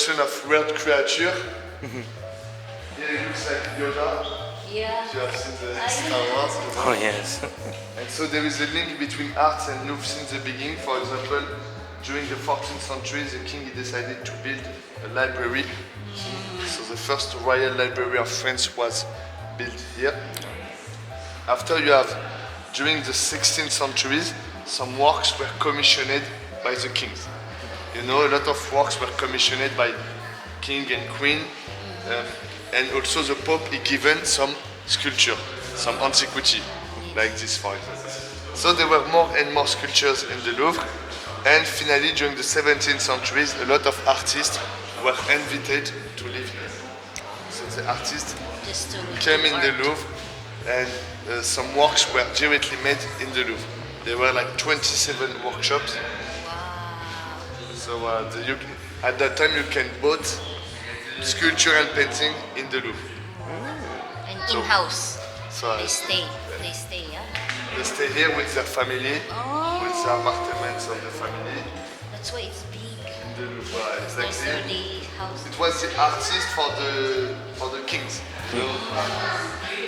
version of weird creature. Here it looks like Yoda. Yeah. You have seen the Star Wars. Oh yes. And so there is a link between arts and Louvre since the beginning. For example, during the 14th century, the king decided to build a library. So the first royal library of France was built here. After you have, during the 16th centuries, some works were commissioned by the kings. You know, a lot of works were commissioned by king and queen. And also the Pope he given some sculpture, some antiquity, like this for example. So there were more and more sculptures in the Louvre, and finally during the 17th centuries a lot of artists were invited to live here. So the artists Just to came in the art. Louvre, and some works were directly made in the Louvre. There were like 27 workshops. So at that time you can both sculpture and painting in the Louvre. And in-house. So They stay, yeah? they stay here with their family, Oh. with the apartments of the family That's why it's big. in the Louvre. Nice Exactly. early house. It was the artist for the kings. You know?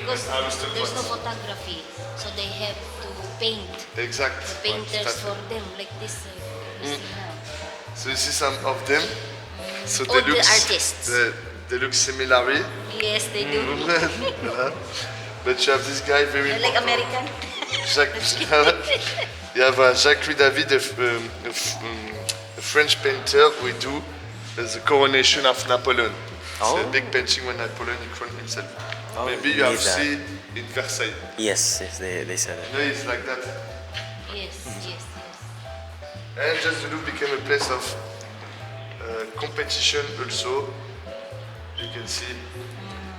Because Aristocrats. there's no photography, so they have to paint. Exact. The painters for them, like this. You see now. So you see some of them. So All the artists. They look similarly. Yes, they do. Voilà. But you have this guy very They're like important. American. You have Jacques-Louis David, a French painter who do the coronation of Napoleon. It's a Oh. big painting when Napoleon crowned himself. Oh, Maybe you have need that. seen in Versailles. Yes, they said it. You know, it's like that. Yes, yes, yes. And just the Louvre became a place of competition also. You can see.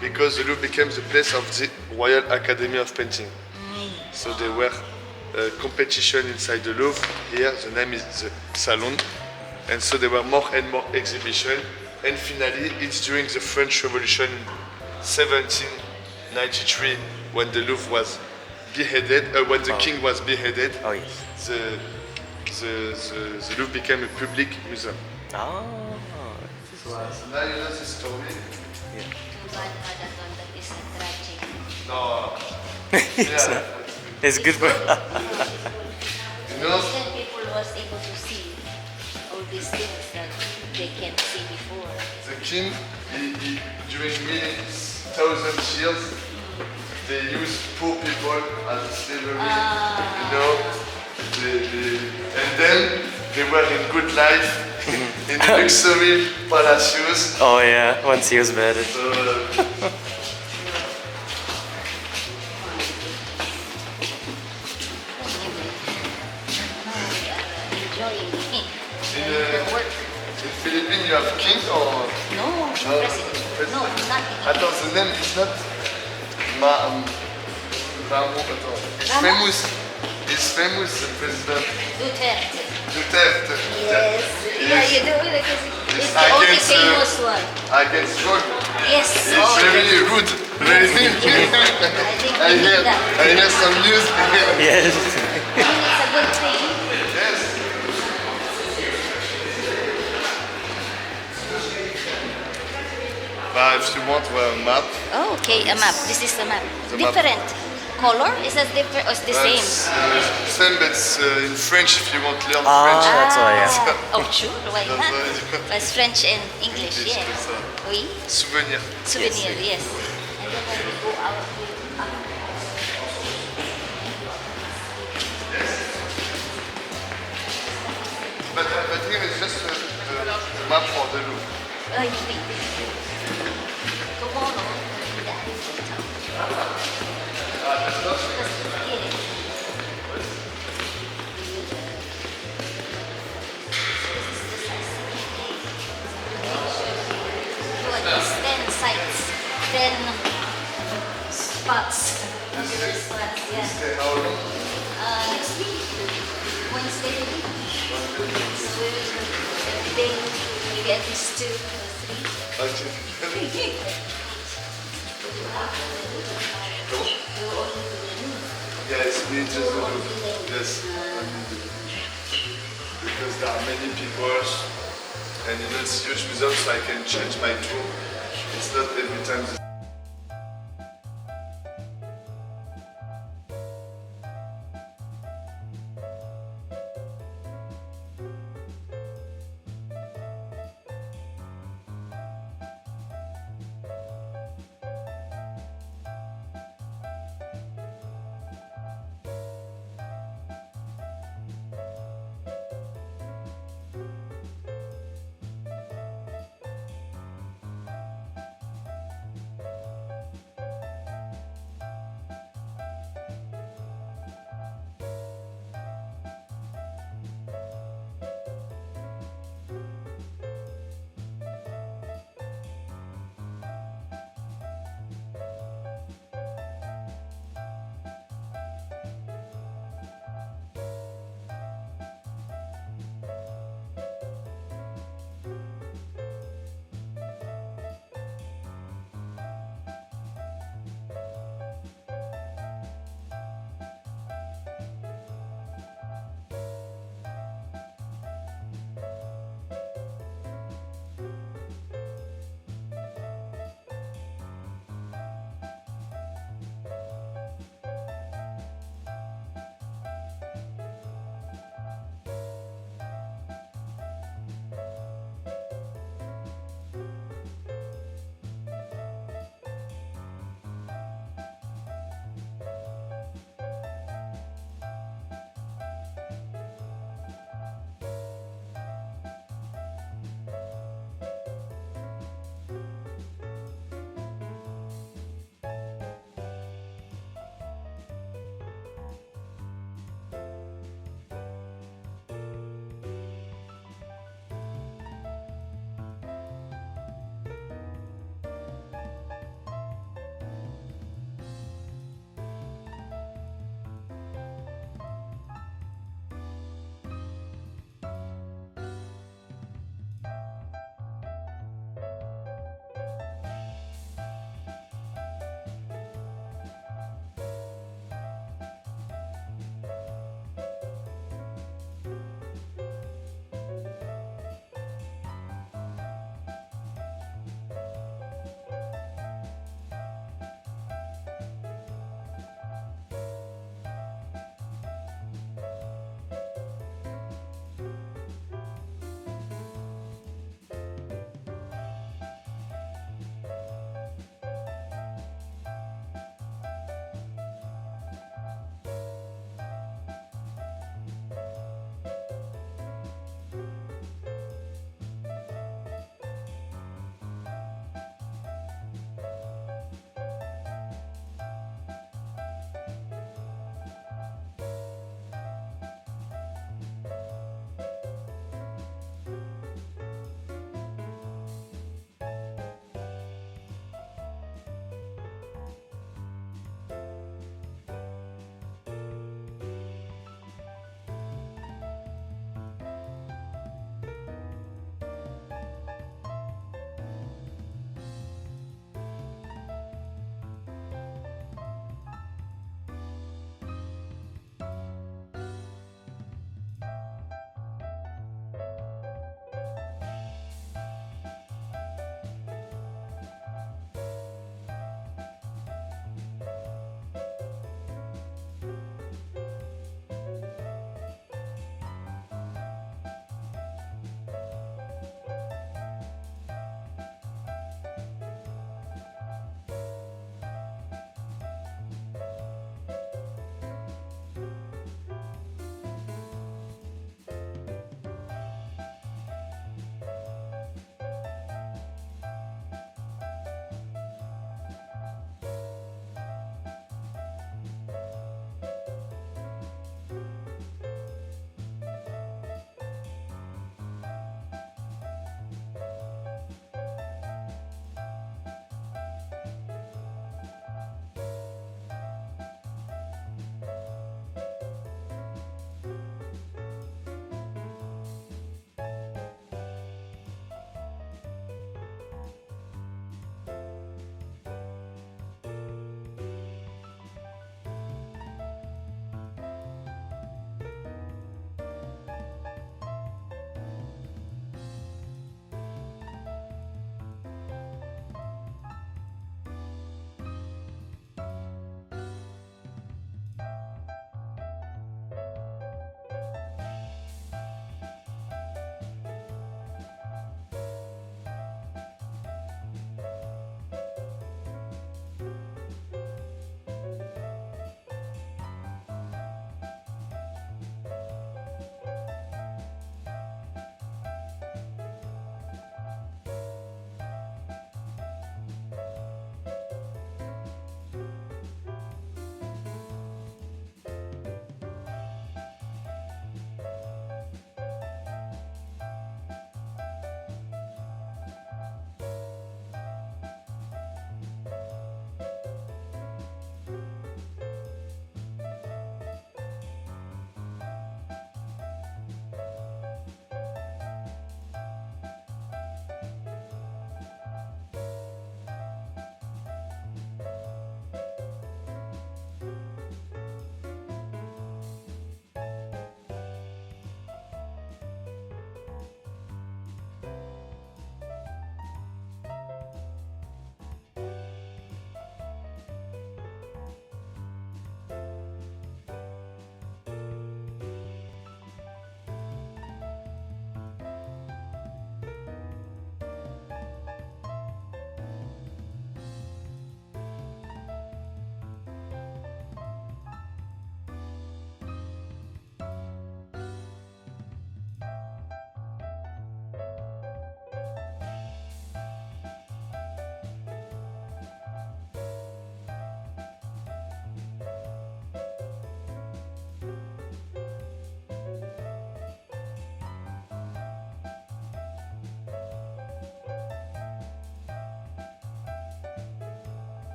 Because the Louvre became the place of the Royal Academy of Painting. So there were competition inside the Louvre. Here the name is the Salon. And so there were more and more exhibitions. And finally, it's during the French Revolution in 1793 when the Louvre was beheaded, when the king was beheaded, Oh yes. the Louvre became a public museum. Oh. So now you know the story. Too bad that one that is tragic. No, It's yeah. not. It's good for. You know, Then people was able to see all these things that they can't see before. the king, during many thousand years, they used poor people as slavery. You know, and then they were in good life in the luxury palaces. Oh yeah, once he was better. Enjoying In the work. Philippines, you have king or No, president. No, not attends, the name is not It's famous. It's famous, the president Duterte. Duterte. Yes. Yeah, you do it because it's It's the only against, famous one. Against God. Yes. It's oh, very rude. Very I think we need that. I hear some news. Yes. I mean, it's a good thing. Yes. If you want a map, Oh, okay, a map. This is the map. The map. Different color? Is that different or is the same? it's same, but it's in French if you want to learn Ah. French. That's why, yeah. Oh, sure. Why That's not? why. That's French and English, English, yes. c'est ça. Oui. Souvenir. Souvenir, yes. And then when we go out, But here is just the map for the Louvre. you think tomorrow, the Eiffel Tower. It's 10 sites, 10 spots. Tourist spots, yeah. Stay how long? Next week, Wednesday to week. So every day we get these 2 or 3. Okay. Yes, we just do. Yes. Because there are many people and it's huge museum, so I can change my tour. It's not every time the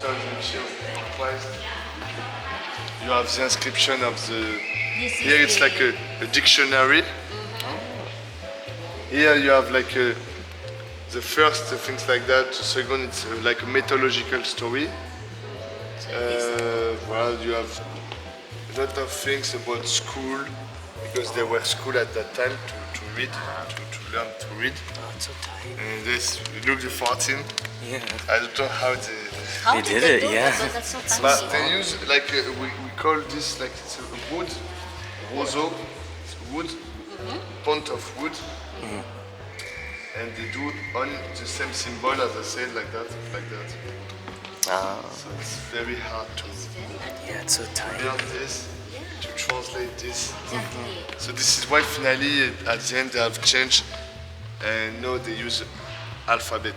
2,000 years before Christ. You have the inscription of the. This is Here it's the- like a dictionary. Here you have like the first things like that. The second it's like a mythological story. Well, you have a lot of things about school because there were school at that time to read, to learn to read. Oh, it's so tight. And this look the 14. Yeah. I don't know how they. How They did did it, do yeah. that? That's so fancy. But they use like we call this like it's a wood, roseau, it's wood, point of wood, and they do on the same symbol as I said, like that. Oh, So it's very hard to yeah, it's so tight. learn this, to translate this. Exactly. So this is why finally at the end they have changed, and now they use alphabet.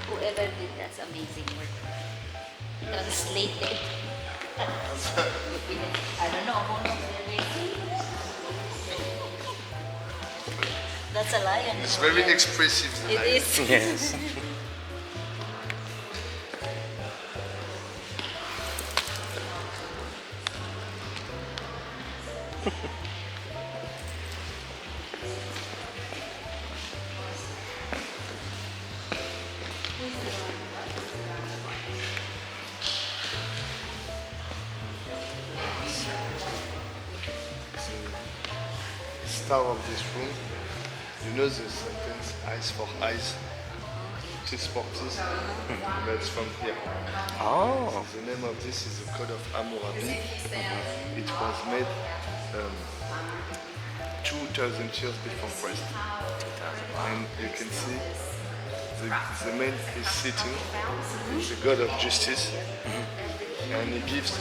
Whoever did that's amazing work. Translated. I don't know who knows everything. That's a lion. It's very Yeah. expressive. the It lion. is. Yes. Star of this room. You know the sentence eyes for eyes, teeth for teeth. That's from here. Oh, The name of this is the Code of Hammurabi. It was made 2,000 years before Christ. And you can see the man is sitting, the God of justice, and he gives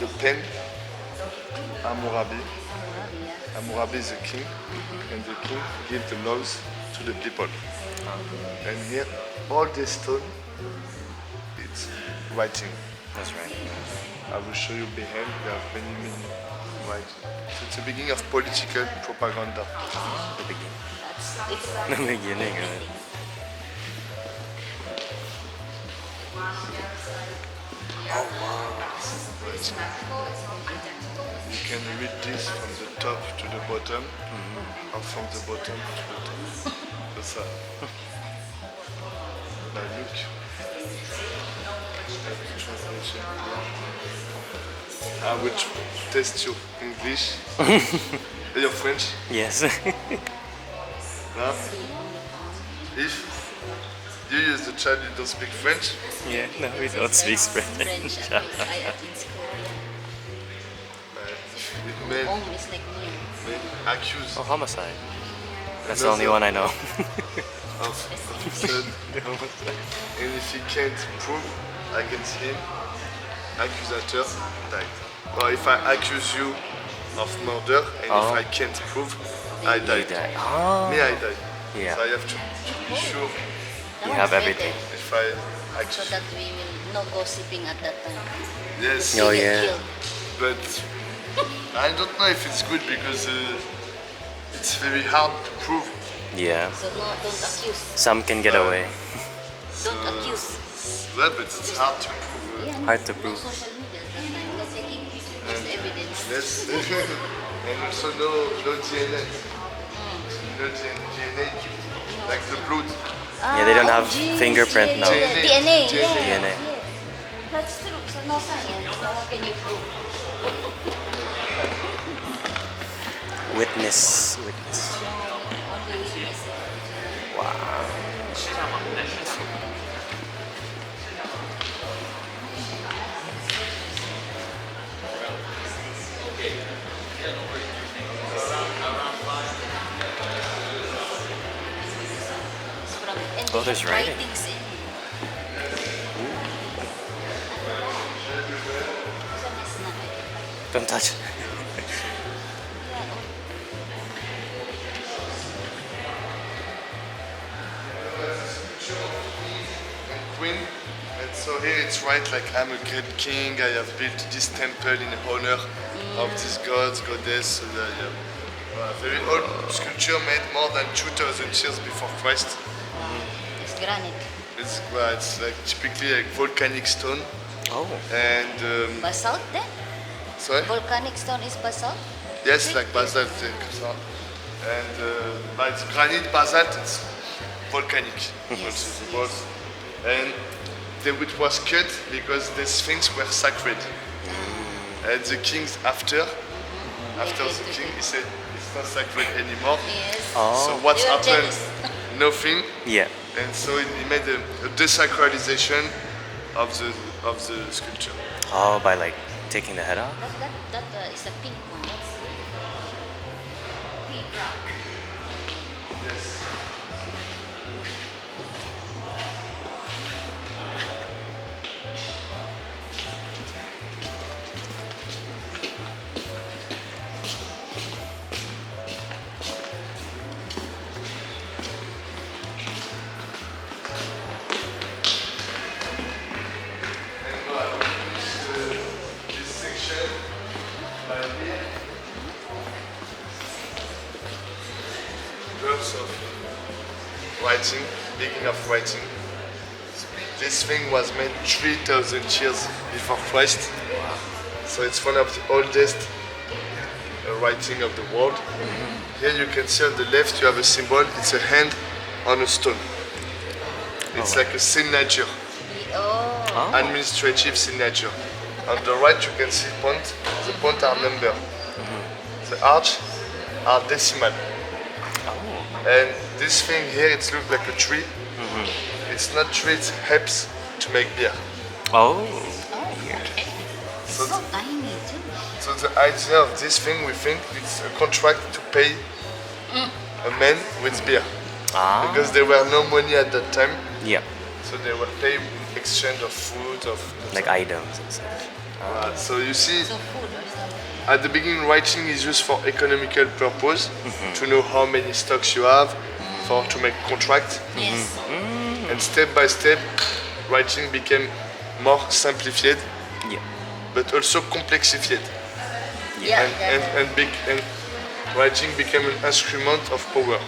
a pen, Hammurabi. Hammurabi is the king, and the king gives the laws to the people. And here, all this stone, it's writing. that's right. I will show you behind, we have many writing. So it's the beginning of political propaganda. The beginning. It's The beginning, right? You can read this from the top to the bottom, or from the bottom to the top. That's that. Now look. Translation. I will test your English. Your French. Yes. Now, if you use the child you don't speak French, Yeah, no, we don't speak Spanish. French. I in school. it may Home is like near. accuse Oh, homicide. That's the only one I know. of said, and if he can't prove against him, accusator died. Or if I accuse you of murder and if I can't prove, I died. Oh, Me, I died. Yeah. So I have to be sure you have everything. if I So accuse. that we will no gossiping at that time. Yes, Oh, We get yeah. killed. but I don't know if it's good because it's very hard to prove. Yeah. So no, don't accuse. Some can get away. Don't accuse. Well, but it's hard to prove. Yeah, Hard to no prove. social media at that time. They're taking pictures, evidence. Yes. And also no DNA. No DNA, like the blood. Yeah, they don't have genes, fingerprint yeah, now. yeah, DNA. DNA, yeah. DNA. Yeah. That's true. So no science. So how can you prove? Witness. Only witness. Wow. From, and Oh, there's writing. writings in. Some is not. Don't touch it. Queen. And so here it's right like I'm a great king. I have built this temple in honor of these gods, goddess. So very old sculpture made more than 2,000 years before Christ. It's granite. It's like typically like volcanic stone Oh. and Basalt then? sorry. Volcanic stone is basalt? Yes, like basalt and but it's granite basalt. It's volcanic. Also the walls. And it was cut because the sphinx were sacred. And the kings after the king, he said it's not sacred anymore. Yes. Oh. So what's They were happened? jealous. Nothing. Yeah. And so he made a desacralization of the sculpture. Oh, by like taking the head off? That is a pink one. That's pink rock. Yes. This section right here, verse of writing, beginning of writing. This thing was made 3,000 years before Christ. So it's one of the oldest writing of the world. Here you can see on the left you have a symbol. It's a hand on a stone. It's like a signature. Oh. Administrative signature. On the right you can see point. The point are number. The arch are decimal. Oh. And this thing here, it looks like a tree. It's not tree, it's helps to make beer. Oh. Okay. So, So tiny too. so the idea of this thing, we think it's a contract to pay a man with beer. Ah. Because there were no money at that time, Yeah. so they would pay in exchange of food, of Like items and such. so you see, So food or something. at the beginning, writing is used for economical purpose, to know how many stocks you have, for to make contract, Yes. and step by step, writing became more simplified, Yeah. but also complexified, Yeah. and writing became an instrument of power.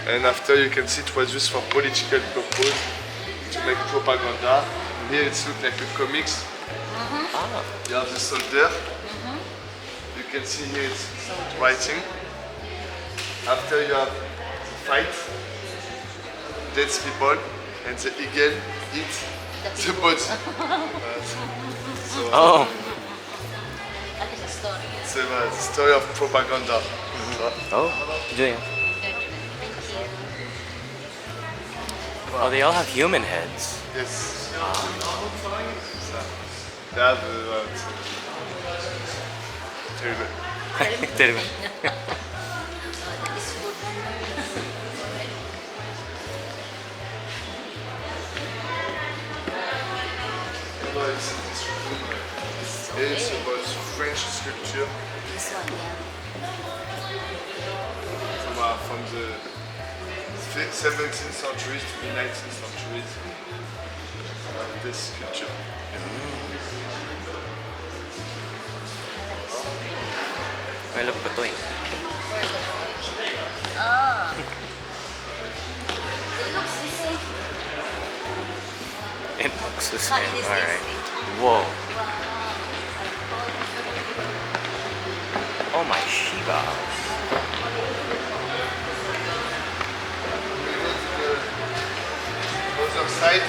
And after you can see it was used for political purpose, to make propaganda. Here it looks like a comics. Ah. You have the soldier. You can see here it's writing. After you have fight, dead people, and the eagle eat the body. Oh. That is a story. It's the story of propaganda. Oh. Julia. Thank you. Oh, they all have human heads. Yes. They have terrible. Terrible. It's food. No, it's this room. It's about French sculpture This one, yeah. from the 17th centuries to the 19th centuries. This sculpture. Ay, look, patoy. Ah. It looks the same. It looks the Ah, same. it is Alright. this. Whoa. Oh my Shiba. Other side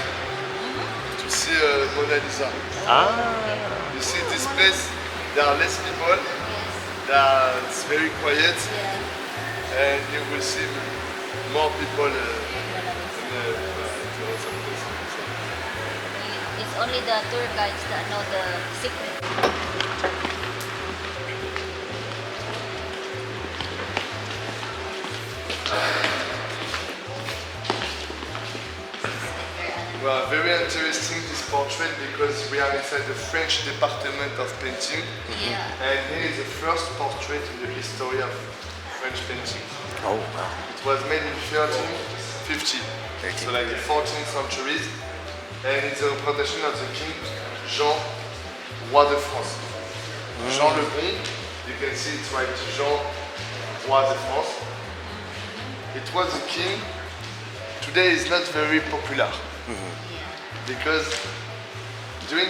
to see Mona Lisa. Ah. You see this place, there are less people, it's very quiet, and you will see more people in the other place. It's only the tour guides that know the secret. Well, very interesting this portrait because we are inside the French department of painting, Yeah. and here is the first portrait in the history of French painting. Oh, wow. It was made in 1350, so like the 14th centuries, and it's a representation of the king Jean, Roi de France. Jean le Bon, you can see it's right, Jean, Roi de France. It was a king today is not very popular because during,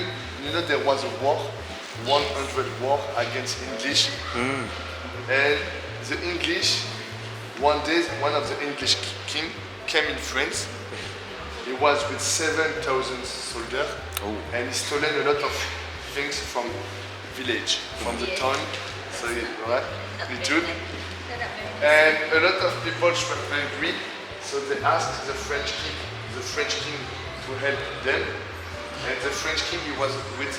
there was a war, 100 war against English, and the English, one day, one of the English king came in France. He was with 7,000 soldiers, and he stolen a lot of things from village, from the town. So he took, and a lot of people were angry. So they asked the French king to help them, and the French king, he was with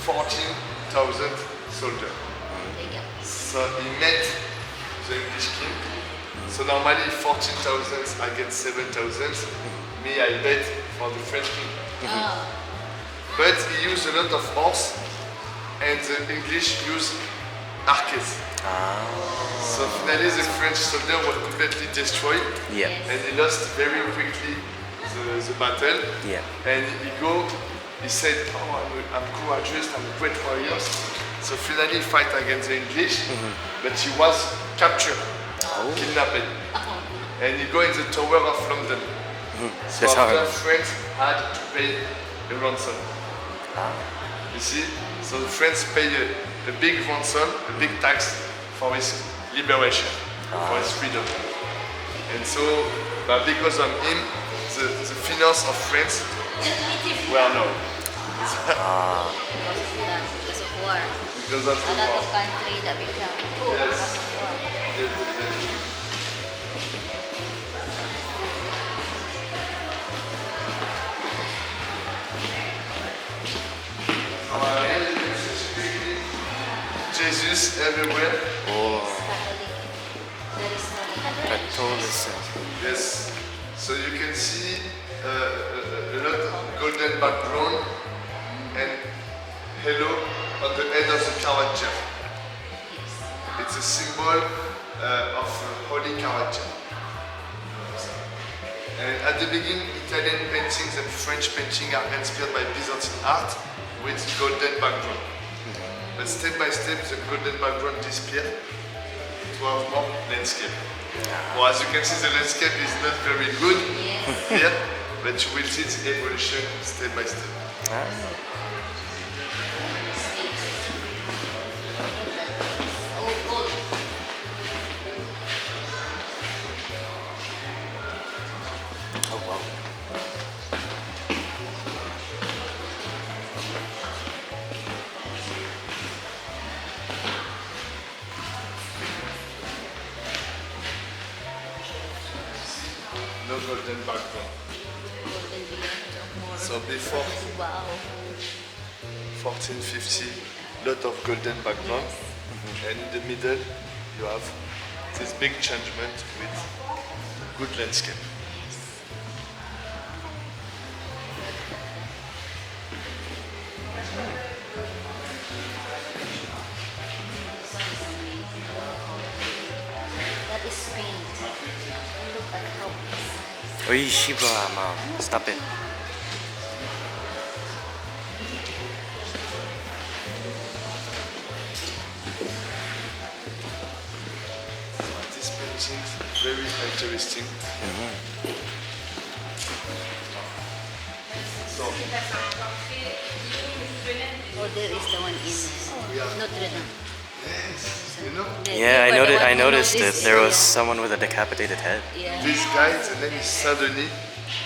14,000 soldiers. So he met the English king. So normally 14,000 against 7,000. Me, I bet for the French king. But he used a lot of horse, and the English used archers. So finally the French soldier was completely destroyed, Yeah. and he lost very quickly the battle. Yeah. And he said, oh, I'm courageous, I'm a great warrior. So finally he fight against the English, but he was captured, kidnapped. And he go in the Tower of London. So That's after horrible. France had to pay a ransom. You see? So the French pay a big ransom, a big tax for his liberation, for his freedom. And so, but because of him, the finance of France were low. Because of war. Because of A the lot war. of country that become poor Yes. because of war. Jesus everywhere. Catholicism. Yes. So you can see a lot of golden background and hello on the head of the character. It's a symbol of holy character. And at the beginning, Italian paintings and French painting are inspired by Byzantine art with golden background. But step by step, the golden background disappeared to have more landscape. Well, as you can see, the landscape is not very good here, but you will see the evolution step by step. Oh, gold. Oh wow. No golden background. Golden beyond more. So before Wow. 1450, lot of golden background, and in the middle you have this big changement with good landscape. That is paint. Look at how precise. Oy, Shiba, mom. Stop it. This painting very interesting. So Oh, there is the one in Notre Dame. yes, you know Yeah, You were the one I who noticed it. noticed, There was yeah. someone with a decapitated head. Yeah. this guy, the name is Saint-Denis.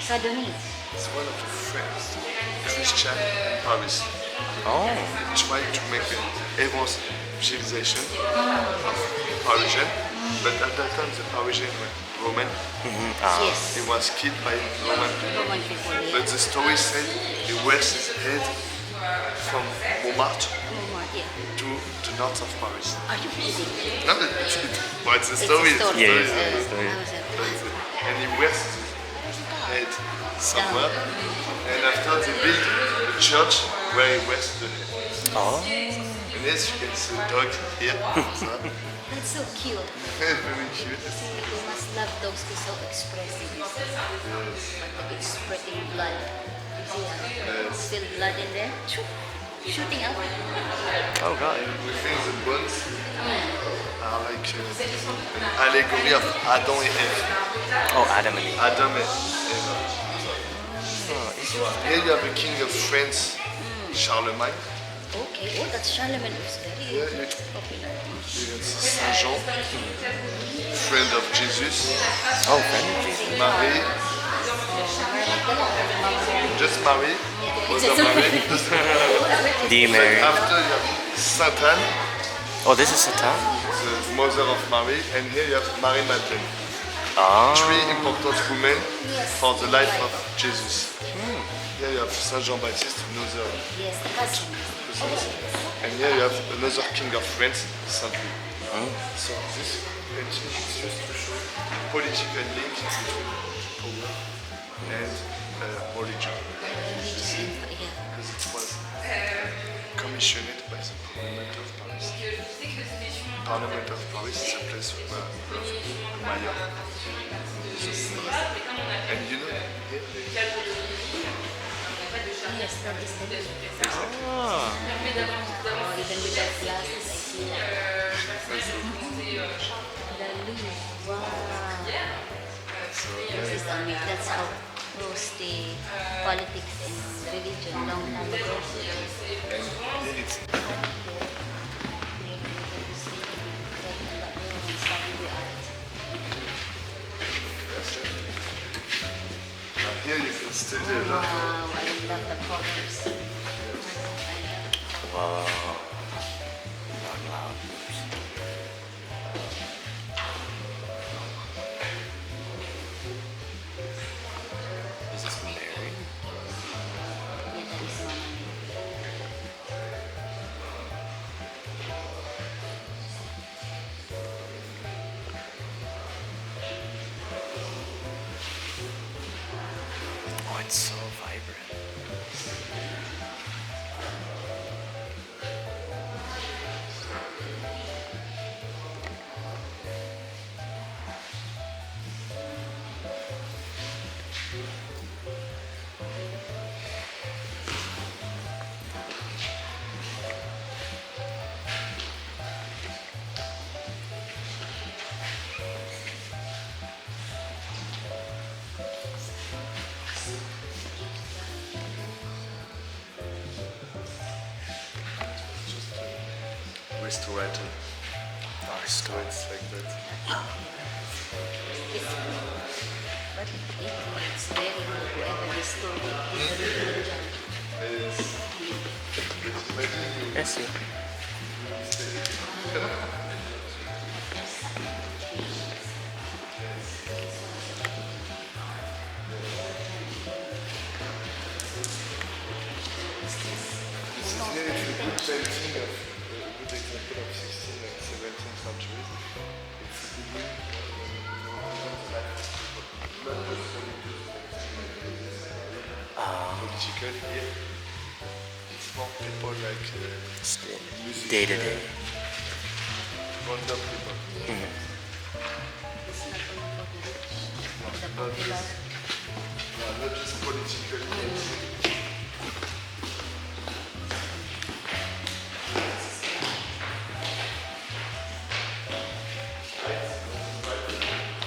Saint-Denis. It's one of the friends, Christian in Paris. Oh. They tried to make an evangelization of Parisian, but at that time the Parisian were Roman. Yes. He was killed by Roman people. Roman people, yeah. But the story said he wears his head from Montmartre Montmartre, yeah. to the north of Paris. Are you kidding? Not that but it's a story. It's a story. Yeah, It's a it's a story. story. And he wears his head somewhere. And after they built a church where he wears the head. Oh. And yes, you can see a dog here. So, That's so cute. very cute. You must love dogs because so expressive. Like expressing blood. You see, still blood in there. Shooting out. Oh god. And we think the bones are like an allegory of Adam et Eve. Oh, Adam and Eve. Adam and Eve. So here you have the king of France, Charlemagne. Okay, oh, that's Charlemagne was very Yeah, yeah. popular. Here is Saint Jean, friend of Jesus. Oh, friend of Jesus. Marie, just Marie. Mother Mary. The Mary. After you have Saint Anne, Oh, this is Satan? the mother of Mary, and here you have Marie Madeleine. Oh. Three important women for the life of Jesus. Here you have Saint Jean Baptiste, another Yes, the cousin. and here you have another king of France, Saint Louis. So this painting is just to show political link between power and religion. Yeah. Because it was commissioned by the Parliament of Paris. Parliament of Paris is a place where the mayor. And you know, here Yes, that is the look. Oh. Oh, even without glasses, I see that. The Louvre. Wow. This is amazing. That's how close the politics and religion long time ago. here it's here you can still do a lot. Wow, I love the colors. Wow. Wow. Is this Mary? Yeah, that is Mama. Oh, it's so vibrant. Restorator. Oh, it's So it's like that. But it's very good whoever restored it. It's a really good job. Yes, yeah. This is here is a good painting of a good example of 16th and 17th centuries. It's a beginning not just religious, political here. It's more people like musicians, Day to day. random people. It's not only for the Not popular. just, not just political things.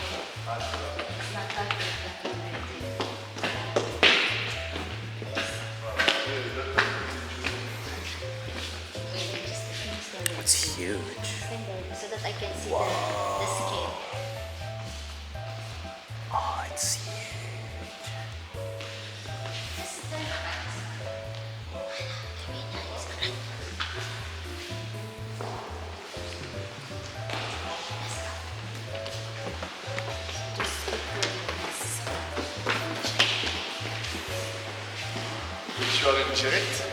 It's not that It's huge. so that I can see the scale. Oh, it's huge. If you are in direct,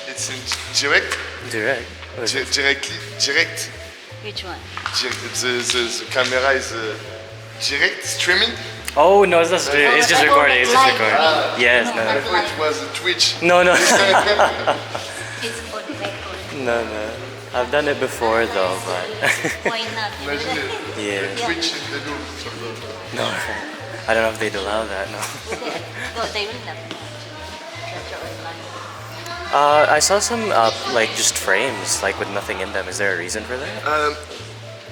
it's in direct, Direct. What is it? directly, direct. Which one? The camera is direct streaming. Oh no, it's not. It's just recording. It's just recording. Yes, I no, thought it was a Twitch. no, no, It's on record. no, no. I've done it before though, but Why not? Imagine it. yeah, Twitch in the Louvre. no. I don't know if they'd allow that. No. No, they will not. That you're online. I saw some like just frames, like with nothing in them. Is there a reason for that?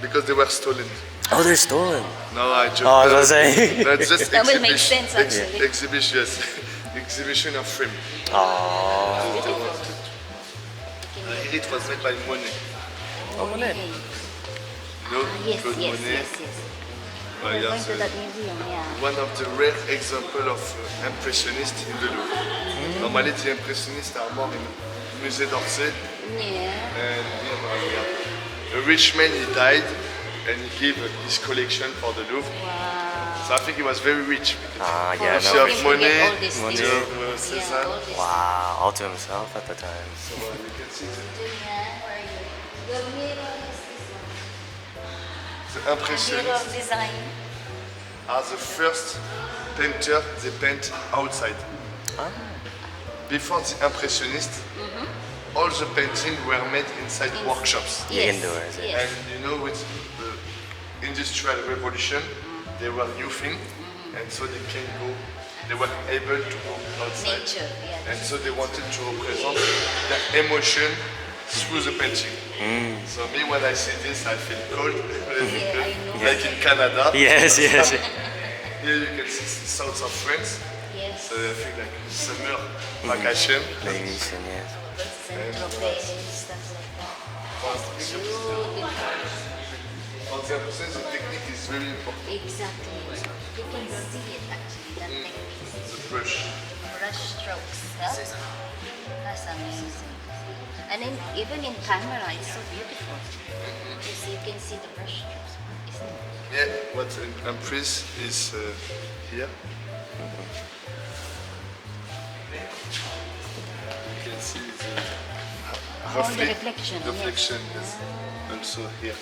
because they were stolen. Oh, they're stolen. No, I just. Oh, I was gonna say. That's just That will make exhibition. sense, actually. Exhibition, yes. Exhibition of film. Oh. It was made by Monet. Oh, Monet. No, Yes, Claude yes, Monet. yes, yes. Well, We're yeah, going to so that museum, yeah. one of the rare example of impressionist in the Louvre. Normally, the impressionist are more in Musée d'Orsay. Yeah. And yeah, a rich man, he died, and he gave his collection for the Louvre. Wow. So I think he was very rich. Ah, yeah, If you no. have People get Monet, all these Monet. things. you have Yeah, Cézanne. all these Wow, all to himself at the time. So you can see things. Yeah, where are you? The mirror is this one. the Mirror impressionists of design. are the first painter they paint outside. Ah. Before the impressionists, all the paintings were made inside workshops. Yeah, indoors, yeah. And you know, with the Industrial Revolution, they were new thing, and so they can go. They were able to go outside, Nature, yeah. and so they wanted to represent their emotion through the painting. So me, when I see this, I feel cold, Yeah, I know. like in Canada. Yes, yes. Here you can see the south of France. Yes. So I think like summer vacation. Vacation, yes. Saint-Tropez, stuff like that. Beautiful. On the opposite, the technique is very important. Exactly. You can see it actually, that technique. The brush. Brush strokes. Huh? That's amazing. And then even in camera, it's so beautiful. Because you can see the brush strokes. Isn't it? Yeah, what Empress is here. You can see the reflection, yes. Reflection is also here.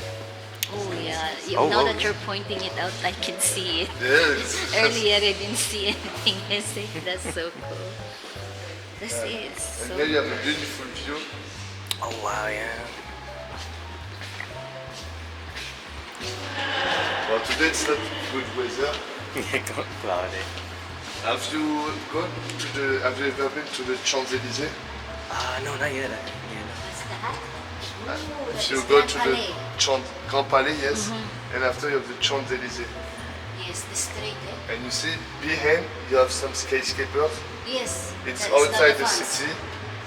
Oh yeah. Oh, Now wow. that you're pointing it out, I can see it. Yeah, it's Earlier I didn't see anything. I say that's so cool. This is And so. here you have a beautiful view. Oh, wow, yeah. Well, today it's not good weather. Yeah, cloudy. Have you have you ever been to the Champs-Élysées? No, not yet. What's that? If you It's go Grand to the Palais. Grand Palais, yes, and after you have the Champs-Élysées. Yes, the street. And you see behind you have some skyscrapers. Yes. It's that is outside not the France. city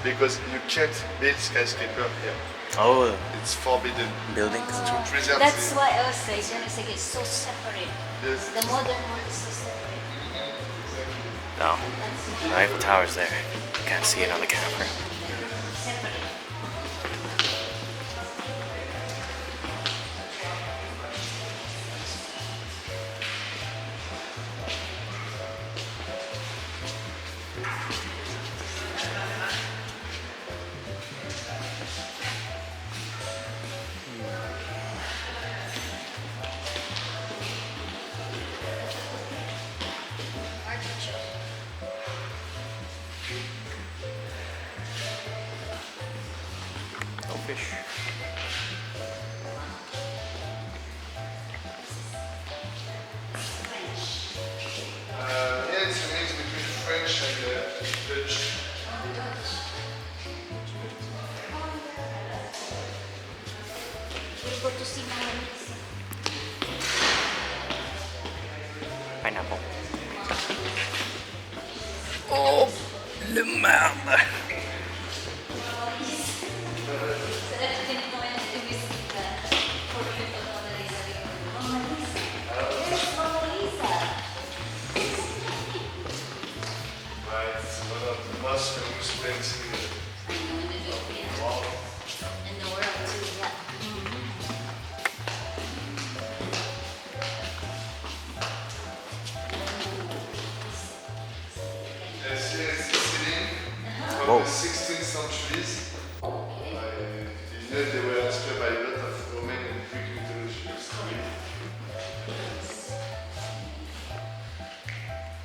because you can't build skyscraper here. Oh, It's forbidden buildings. to preserve That's the why I was saying, it's so separate. yes. The modern world is so separate. No, Eiffel Tower's there. Can't see it on the camera. Separate. No fish. Yeah, it's a mix between French and Dutch. We'll go to see my niece. Pineapple. Oh, le merde. It's one of the most expensive. In the world too, yeah. Yes, here is the ceiling from Whoa. the 16th centuries. You know they were inspired by a lot of Roman and Greek mythological stories.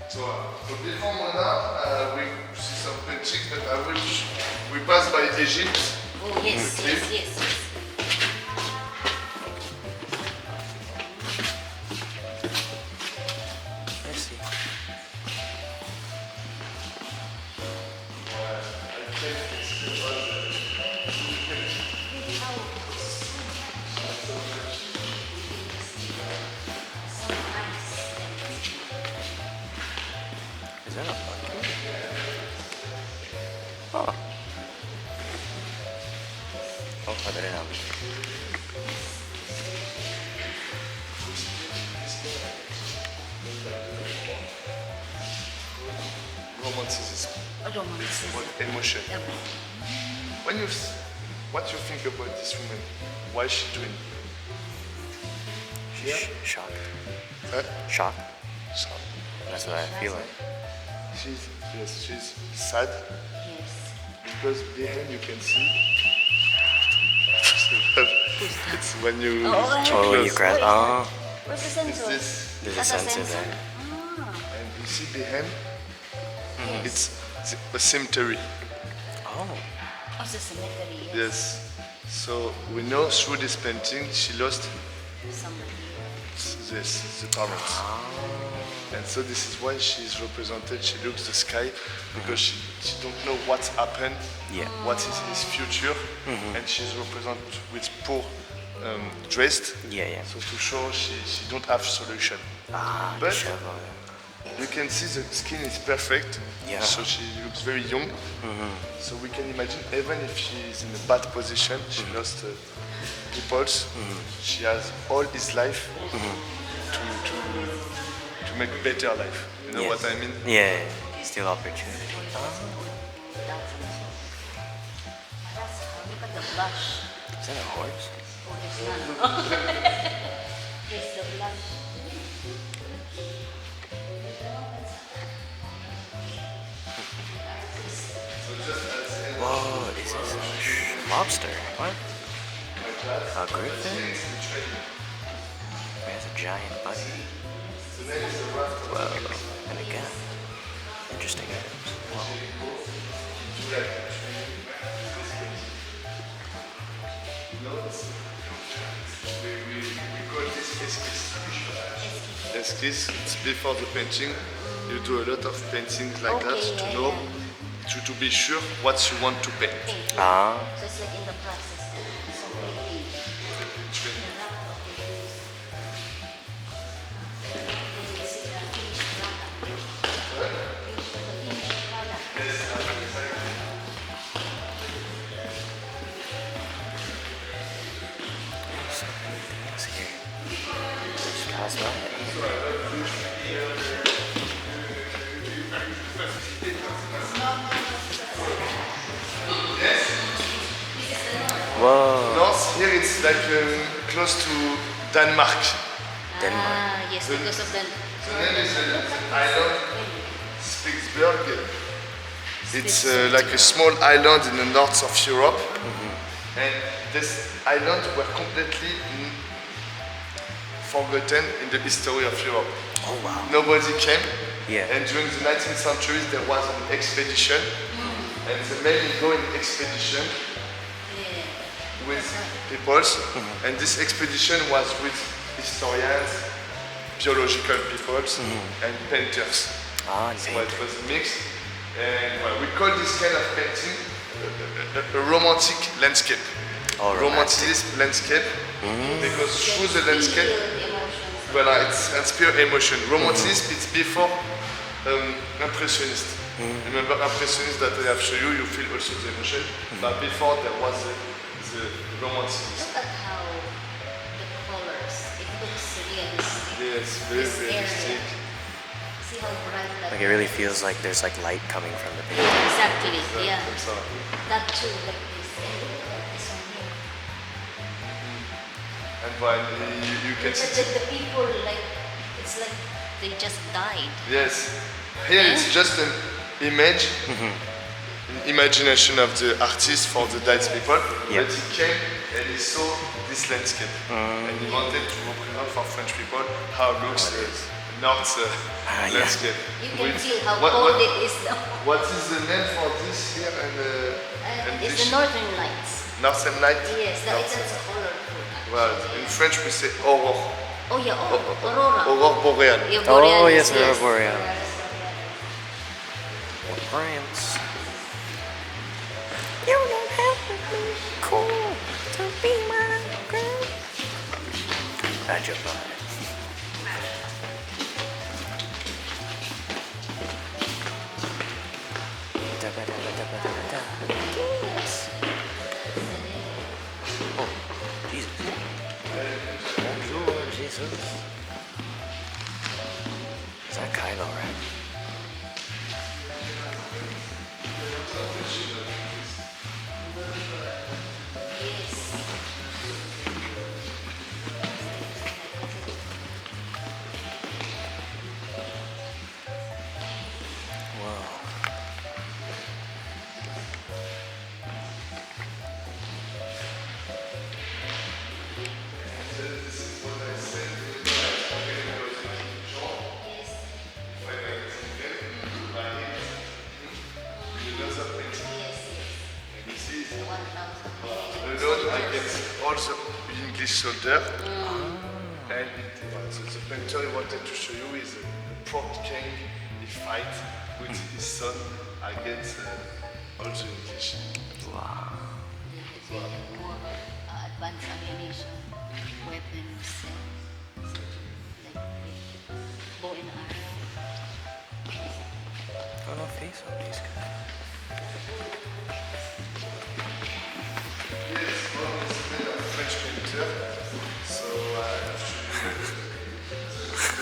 So before Mona, we see some paintings, but I wish we pass by Egypt. Oh yes, yes, yes, yes. Let's see. romanticism. about emotion. When what you think about this woman? Why is she doing? Shocked. Huh? Shocked. So, That's what I feel like. she's sad Yes. because behind you can see. It's when you Oh, when you close. grab. Oh, Where's the It's sensor? this, there's a That's a sensor sensor. there. and you see behind. Yes. It's a cemetery. Oh, Oh, it's a cemetery. Yes. Yes. So we know through this painting she lost Somebody. the parents. And so this is why she's represented. She looks the sky because she don't know what's happened, Yeah. what is his future, and she's represented with poor dressed. yeah, yeah. So to show she don't have solution. Ah, But the shovel. you can see the skin is perfect. Yeah. So she looks very young. So we can imagine even if she's in a bad position, she lost peoples. She has all his life to make better life. You know what I mean? Yeah, still opportunity. Look at the blush. Is that a horse? Oh, there's none. There's the blush. Whoa, is this a lobster? What? A griffin? It has a giant body. Whoa, and again, interesting items. Whoa. We call this esquisse. Esquisse, it's before the painting. You do a lot of paintings like that Okay, to yeah, know, to be sure what you want to paint. Ah, So it's like in the process. So maybe. what's here? Just pass by it. Whoa, North, here it's like close to Denmark. Denmark. Ah, yes, because of the. The name is an island, Spitsberg. It's like a small island in the north of Europe. And this island were completely forgotten in the history of Europe. Oh wow. Nobody came. Yeah. And during the 19th century there was an expedition. And the main going expedition with peoples. And this expedition was with historians, biological peoples, and painters. Ah, and So it painter. was mixed. And well, we call this kind of painting a romantic landscape. Oh, Romantic landscape. Because through the landscape, well, it's inspire emotion. Romanticism, it's before Impressionist. Remember Impressionist that I have shown you, you feel also the emotion. But before there was the Romanticism. Look at how the colors, it looks realistic. Yes, very This area. realistic. See how bright that Like it really feels like there's like light coming from the painting. Exactly, yeah. So, That too, like this. And look at this one here. and when you can Look at see. the people, like, it's like they just died. Yes. Here it's just an image, an imagination of the artist for the dice people. Yeah. But he came and he saw this landscape. And he wanted to represent for French people how it looks the north yeah. landscape. You can With- feel how what- cold what- it is now. What is the name for this here and It's this? the northern lights. Northern Light? Yes, that Northern is Light. colorful. Well, in French we say aurore. Oh yeah, aurora. Aurore boreale. Yeah, Oh, borealis, yes, aurora borealis. France. You don't have to be cool to be my girl. I jump on it. Yes. Oh, Jesus. Bonjour, Jesus. Is that Kylo Ren? his shoulder. And so the painter he wanted to show you is a prompt king. He fights with his son against all the English. Wow. They had more advanced ammunition, weapons, like bow and arrow. I don't know face on these guys. Yes, one is made of French painter. So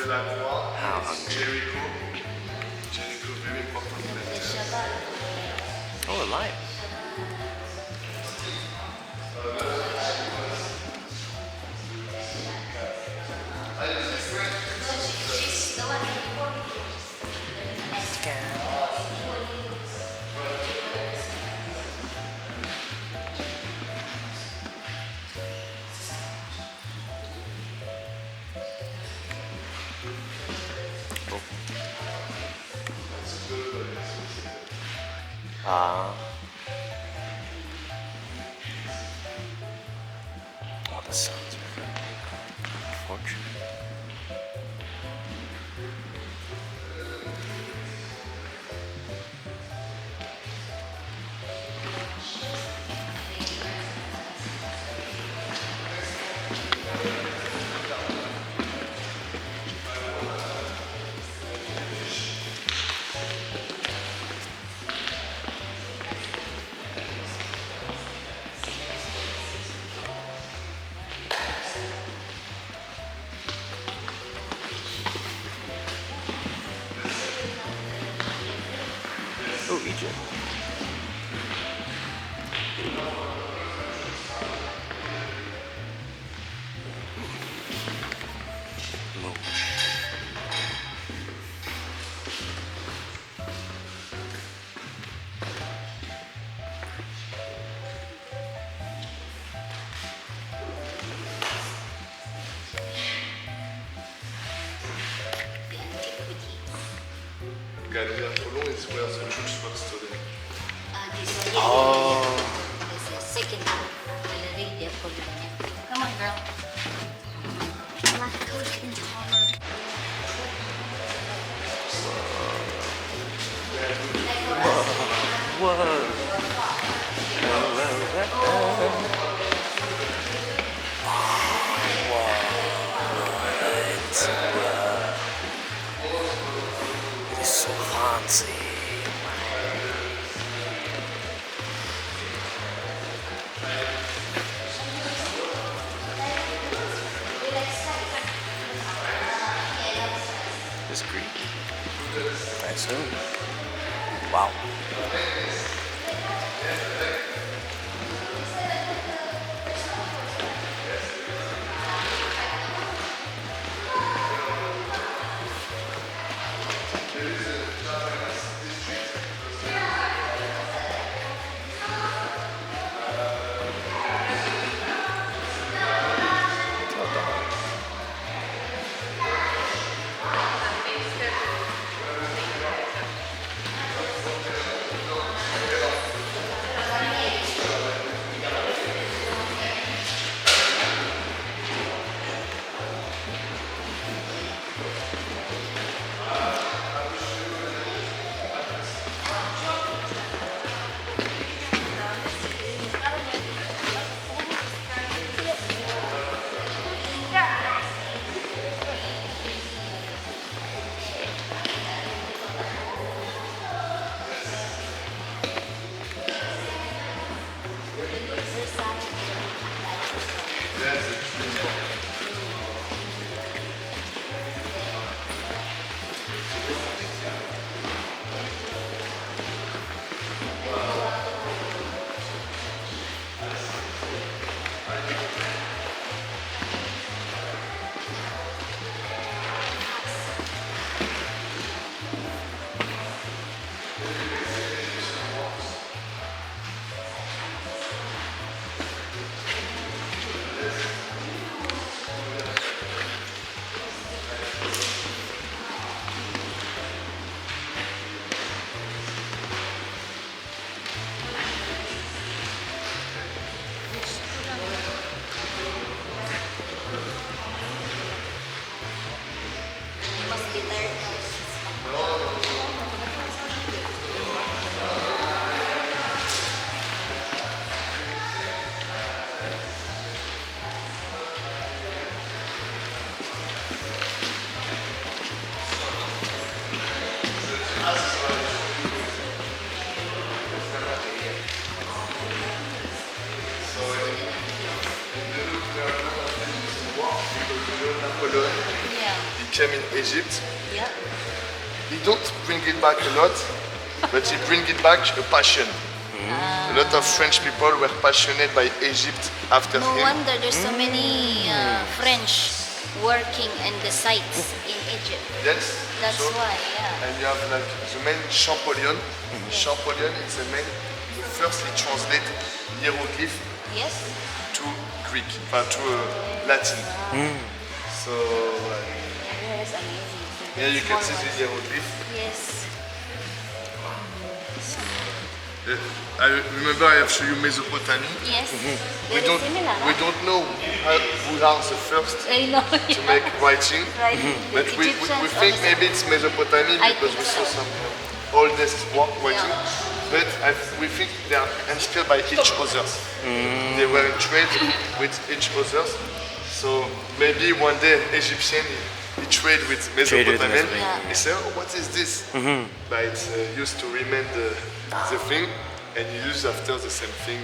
Delacroix is Jericho. Jericho, very important painter. Oh, alive. She's the one before. Scan. Oh, the sounds are unfortunate. Oh, Egypt. Move. The antiquities. Galileo Colon is where the church was today. This one. Oh. This is second gallery de Polonia. Come on, girl. Lactose intolerant. Whoa. It is so fancy. This Greek. I assume. Wow. Napoleon, Yeah. he came in Egypt. Yeah. He don't bring it back a lot, but he bring it back a passion. A lot of French people were passionate by Egypt after No him. wonder there's so many French working in the sites in Egypt. Yes. That's so- why, yeah. And you have like the main Champollion. Champollion is the main. First, he translate hieroglyph Yes. to Greek, to Latin. So That's amazing. here you can see Small the ones. hieroglyph. Yes. I remember I have shown you Mesopotamia. Yes. We Very don't similar. we don't know who are the first I know. to make writing, Right. but The we Egyptians think also- maybe it's Mesopotamia I because we think saw so. some oldest work writing. Yeah. But we think they are inspired by each other. They were in trade with each other. So maybe one day an Egyptian he trade with Traded with Mesopotamian. Mesopotamia. He said, "Oh, what is this?" But it's used to remain the thing, and you use after the same thing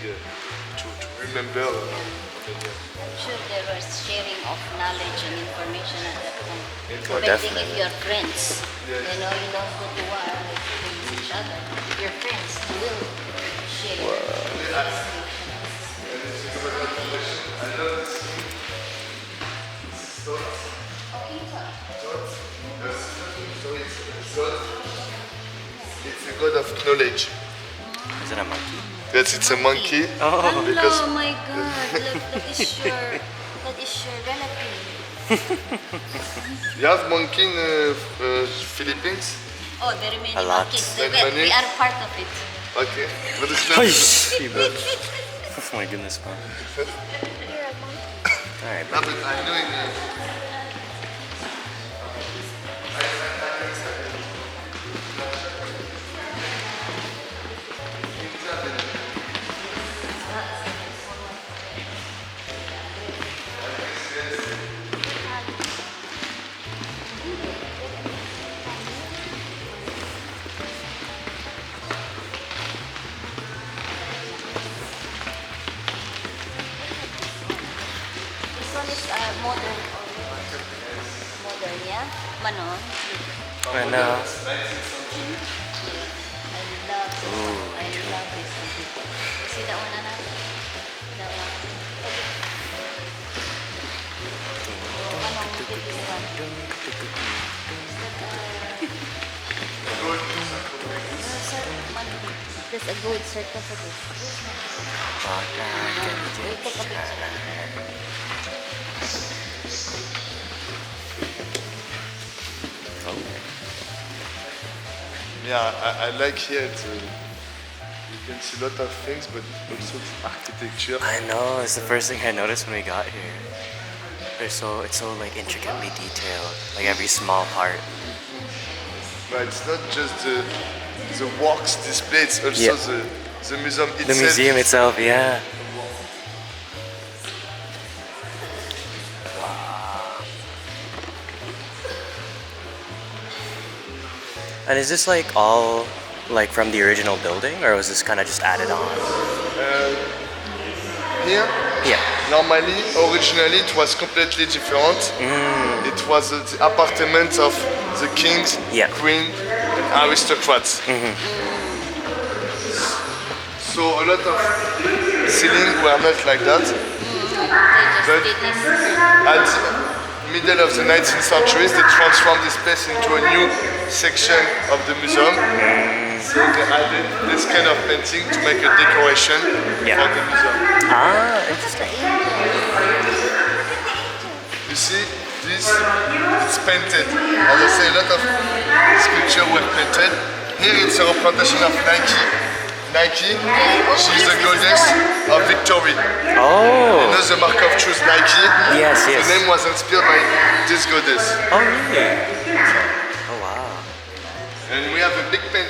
to remember. I'm sure there was sharing of knowledge and information at that time. Depending definitely. if you're friends. Yes. You know, you don't go to war against each other. If you're friends, you will share. It's a god of knowledge. Is it a monkey? Yes, it's a monkey. Oh. Because- Hello, my God. Look, that is your relative. You have monkey in Philippines? Oh, very many A lot. monkeys. Like We many? are part of it. Okay. But it's Ay, not. shiba. Oh my goodness, man. Alright, No, but I know in This one is modern. Modern, yeah? Manon. I know. I love this one. I love this one. You see that one, Anna? That one. Oh, Manon, look at this one. There's a gold certificate. We'll take a picture. Yeah, I like here. You can see a lot of things, but also the architecture. I know, it's the first thing I noticed when we got here. It's so like intricately detailed, like every small part. But it's not just the works displayed, it's also Yeah. the museum itself. The museum itself, yeah. And is this like all like from the original building, or was this kind of just added on? Here, Yeah. normally, originally it was completely different. It was the apartment of the kings, Yeah. queen, and aristocrats. So a lot of ceilings were not like that. They But- just did this. At the middle of the 19th century, they transformed this place into a new section of the museum. So they added this kind of painting to make a decoration Yeah. for the museum. Ah, interesting. You see, this it's painted. As I say, a lot of sculpture were painted. Here it's a representation of Nike. Nike, she's the goddess of victory. You Oh. know the mark of truth, Nike? Yes, yes. The name was inspired by this goddess. Oh, really? Oh, wow. And we have a big paint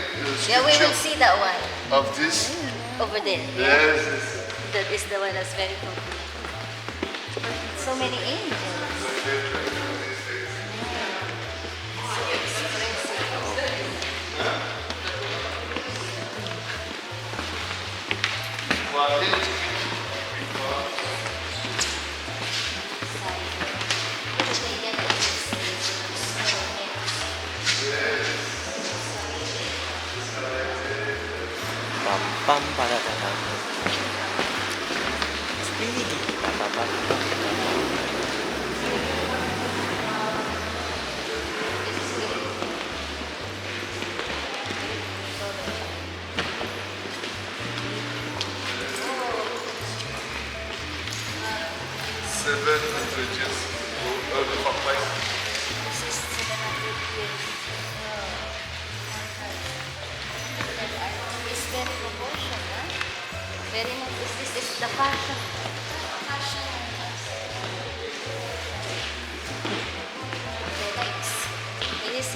Yeah, we will sculpture see that one of this. over there. Yes. That is the one that's very complete. So many angels. So expressive.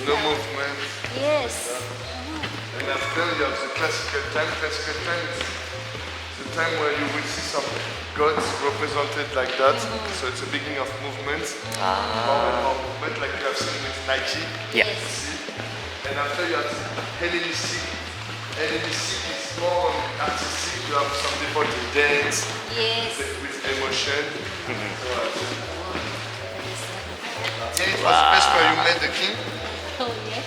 no movement. Yes. And after you have the classical time. Classical time is the time where you will see some gods represented like that. So it's a beginning of movement. More and more movement like you have seen with Nike. Yeah. Yes. And after you have Hellenistic. Hellenistic is more artistic. You have some people who dance Yes. with emotion. Here it was the place where you met the king. Oh, yes.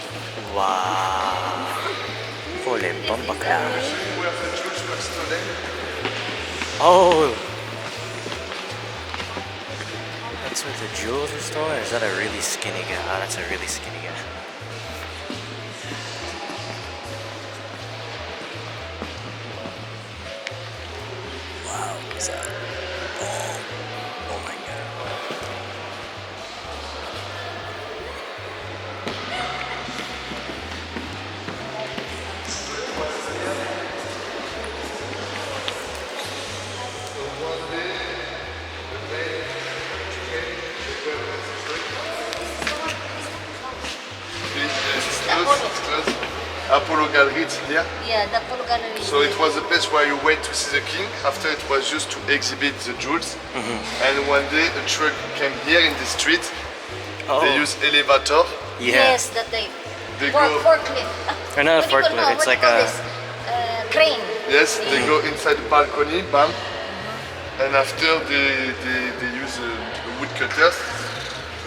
Wow. Holy bomba cloud. Where the Jews were stolen. Oh. That's where the jewels are stolen? Or is that a really skinny guy? Ah, that's a really skinny guy. Wow, what's that? Oh my god. Apollo. Apollo Gallery, it's here. Yeah, the Apollo Gallery. So it was a place where you went to see the king. After it was used to exhibit the jewels. And one day a truck came here in the street. Oh. They use elevator. Yeah. Yes, that they. They Fork, go. forklift. Or not a What do you call- forklift, it's what do you like call a- this? Crane. Yes, they go inside the balcony, bam. And after they use wood cutters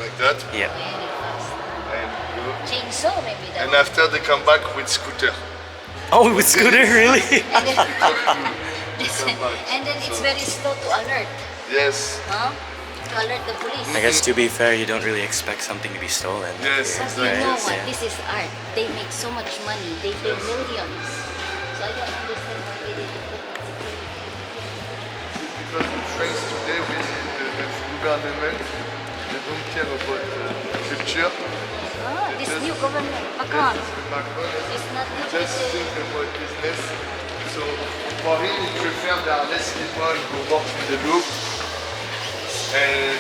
like that. Yeah. Very fast. And go. Chainsaw maybe that. And after they come back with scooter. Oh, with scooter, really? And then, and then it's very slow to alert. Yes, Huh? To alert the police. I guess to be fair, you don't really expect something to be stolen. yes, But you exactly. know Right, what? yeah. This is art. They make so much money. They pay millions. So I don't understand why they didn't put it. Because in France today, we see the government, they don't care about culture. Ah, this new government, Macron, Macron is not just good. think about business. So for him, he prefer there are less people who work in the Louvre. And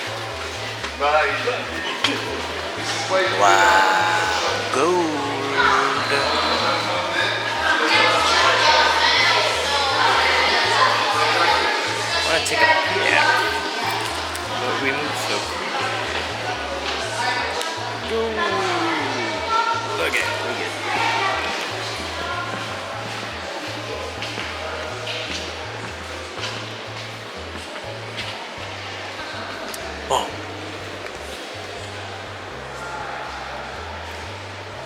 this is why Wow. Gold. I want to take a. Yeah. But we move so. Gold. Look at it. Look at it. Oh.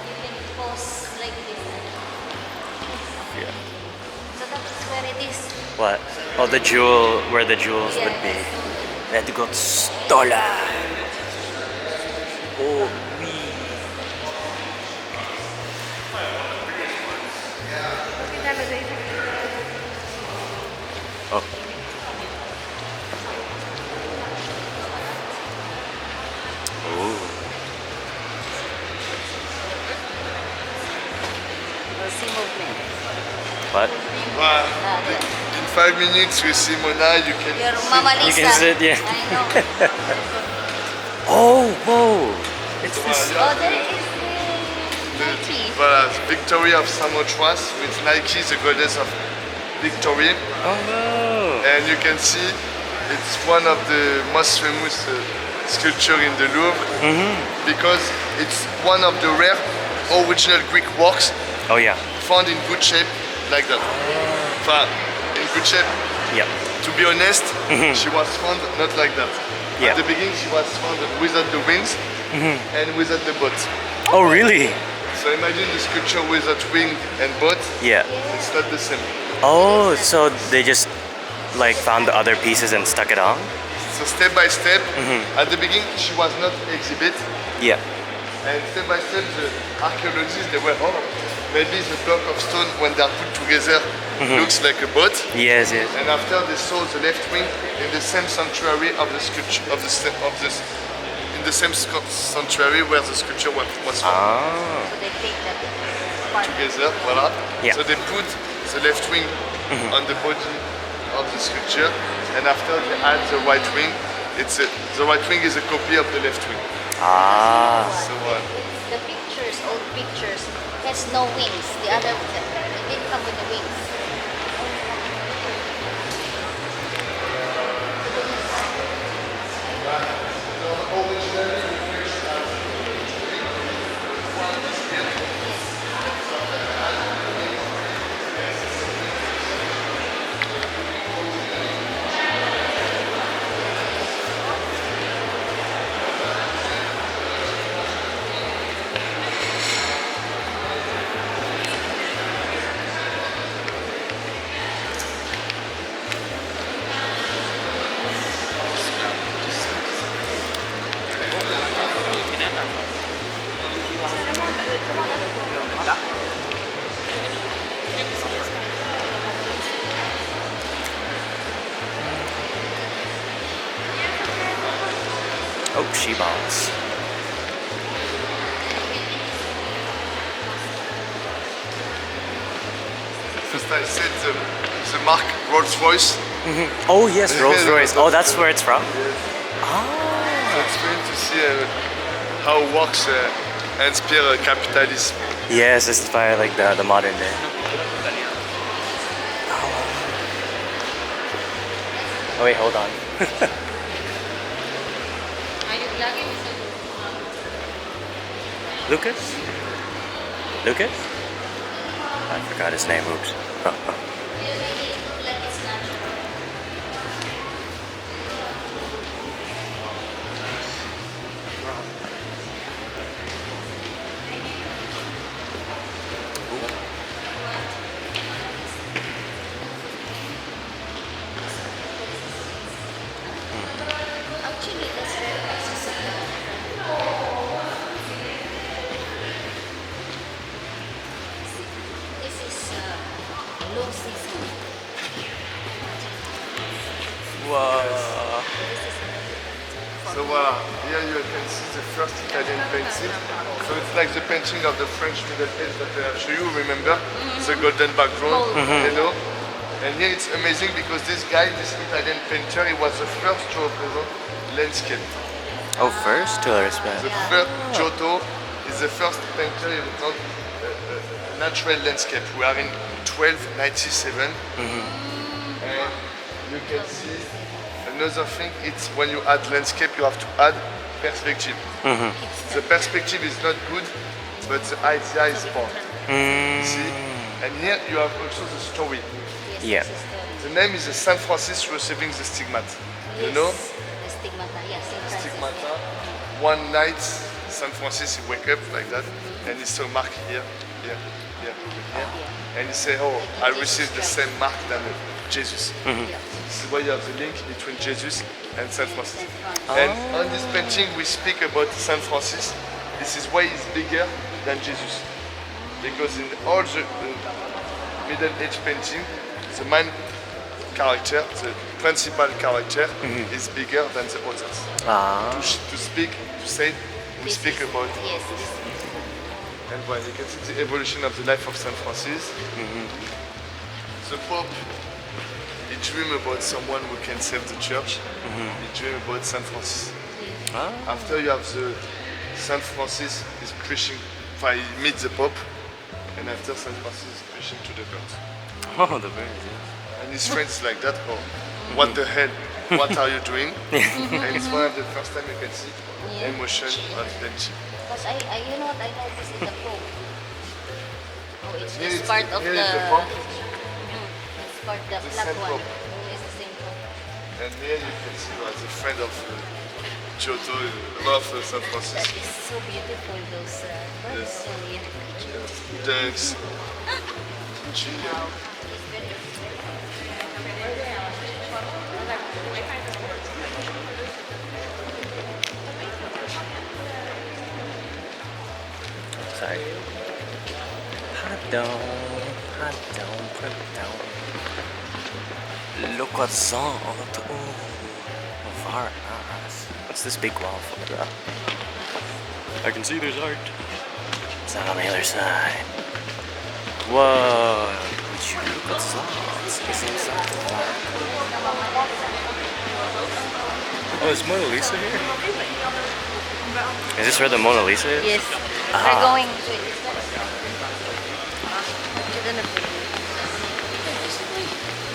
You can pose like this. Yeah. So that's where it is. What? Oh, the jewel, where the jewels would be. That got stolen. Oh, we. Oh. Oh. We'll see movement. What? in 5 minutes you see Mona, you can Your see- Mama Lisa. You can sit, yeah. I know. Oh, whoa. It's this. Oh, there is the Nike. Voilà, the victory of Samothrace with Nike, the goddess of victory. Oh, no. And you can see it's one of the most famous sculpture in the Louvre because it's one of the rare original Greek works Oh, yeah. found in good shape like that. Enfin, in good shape. Yep. To be honest, she was found not like that. Yeah. At the beginning, she was found without the wings and without the boat. Oh, really? So imagine the sculpture without wing and boat. Yeah. It's not the same. Oh, so they just like found the other pieces and stuck it on? So step by step, at the beginning, she was not exhibit. Yeah. And step by step, the archaeologists, they were, oh, maybe the block of stone, when they are put together, looks like a boat. Yes, yes. And after they saw the left wing in the same sanctuary of the sculpture, in the same sanctuary where the sculpture was found Ah. So they take that part. together, voilà. Yeah. So they put the left wing on the body of the sculpture, and after they add the right wing. The right wing is a copy of the left wing. Ah. So The pictures pictures, old pictures. It has no wings. The other, it didn't come with the wings. Oh, she bombs. First I said the mark Rolls-Royce. Oh yes, Rolls Royce. Oh, that's where it's from. So it's going to see how it works inspire capitalism. Yes, it's by like the modern day. Oh wait, hold on. Lucas? Lucas? I forgot his name. Oops. Like it's natural. Actually, that's very accessible. This is low season. Whoa. So voila, here you can see the first Italian painting. So it's like the painting of the French Middle Age that I have shown you, remember? The golden background, yellow. And here it's amazing because this guy, this Italian painter, he was the first to represent landscape. Oh, first tourist man. The first Giotto is the first painter he represents natural landscape. We are in 1297. And you can see another thing, it's when you add landscape, you have to add perspective. The perspective is not good, but the idea is important. See? And here you have also the story. Yeah. The name is the Saint Francis receiving the stigmat. You know? The stigmata, yes. Stigmata. One night, Saint Francis, he wake up like that, and he saw mark here, here, here, here. And he say, oh, I received the same mark than Jesus. This is why you have the link between Jesus and Saint Francis. And on this painting, we speak about Saint Francis. This is why he's bigger than Jesus. Because in all the Middle Age painting, the main character, the principal character, is bigger than the others. To speak, to say, we speak about. Yes, this And well, you can see the evolution of the life of Saint Francis. The Pope, he dreamed about someone who can save the church. He dreamed about Saint Francis. After you have the Saint Francis is preaching, he meets the Pope, and after Saint Francis is preaching to the birds. Oh, the birds. Yeah. And his friends like that, oh, what the hell? What are you doing? And it's one of the first time you can see emotion of plenty. because you know what I noticed in the Pope. Oh, it's Here just is- part of here the. is the Pope. It's part of the The black same one. Pope. It's the same Pope. And here you can see as a friend of Giotto, love Saint That Francis. is so beautiful. Those birds, so beautiful. Ducks. Wow. It's very. Sorry. Hot dog, put it down. Look at that. Oh, very nice. What's this big wall for? I can see there's art. It's not on the other side. Whoa, would you look at that? It's inside the park. Oh, is Mona Lisa here? Is this where the Mona Lisa is? Yes. We're going to the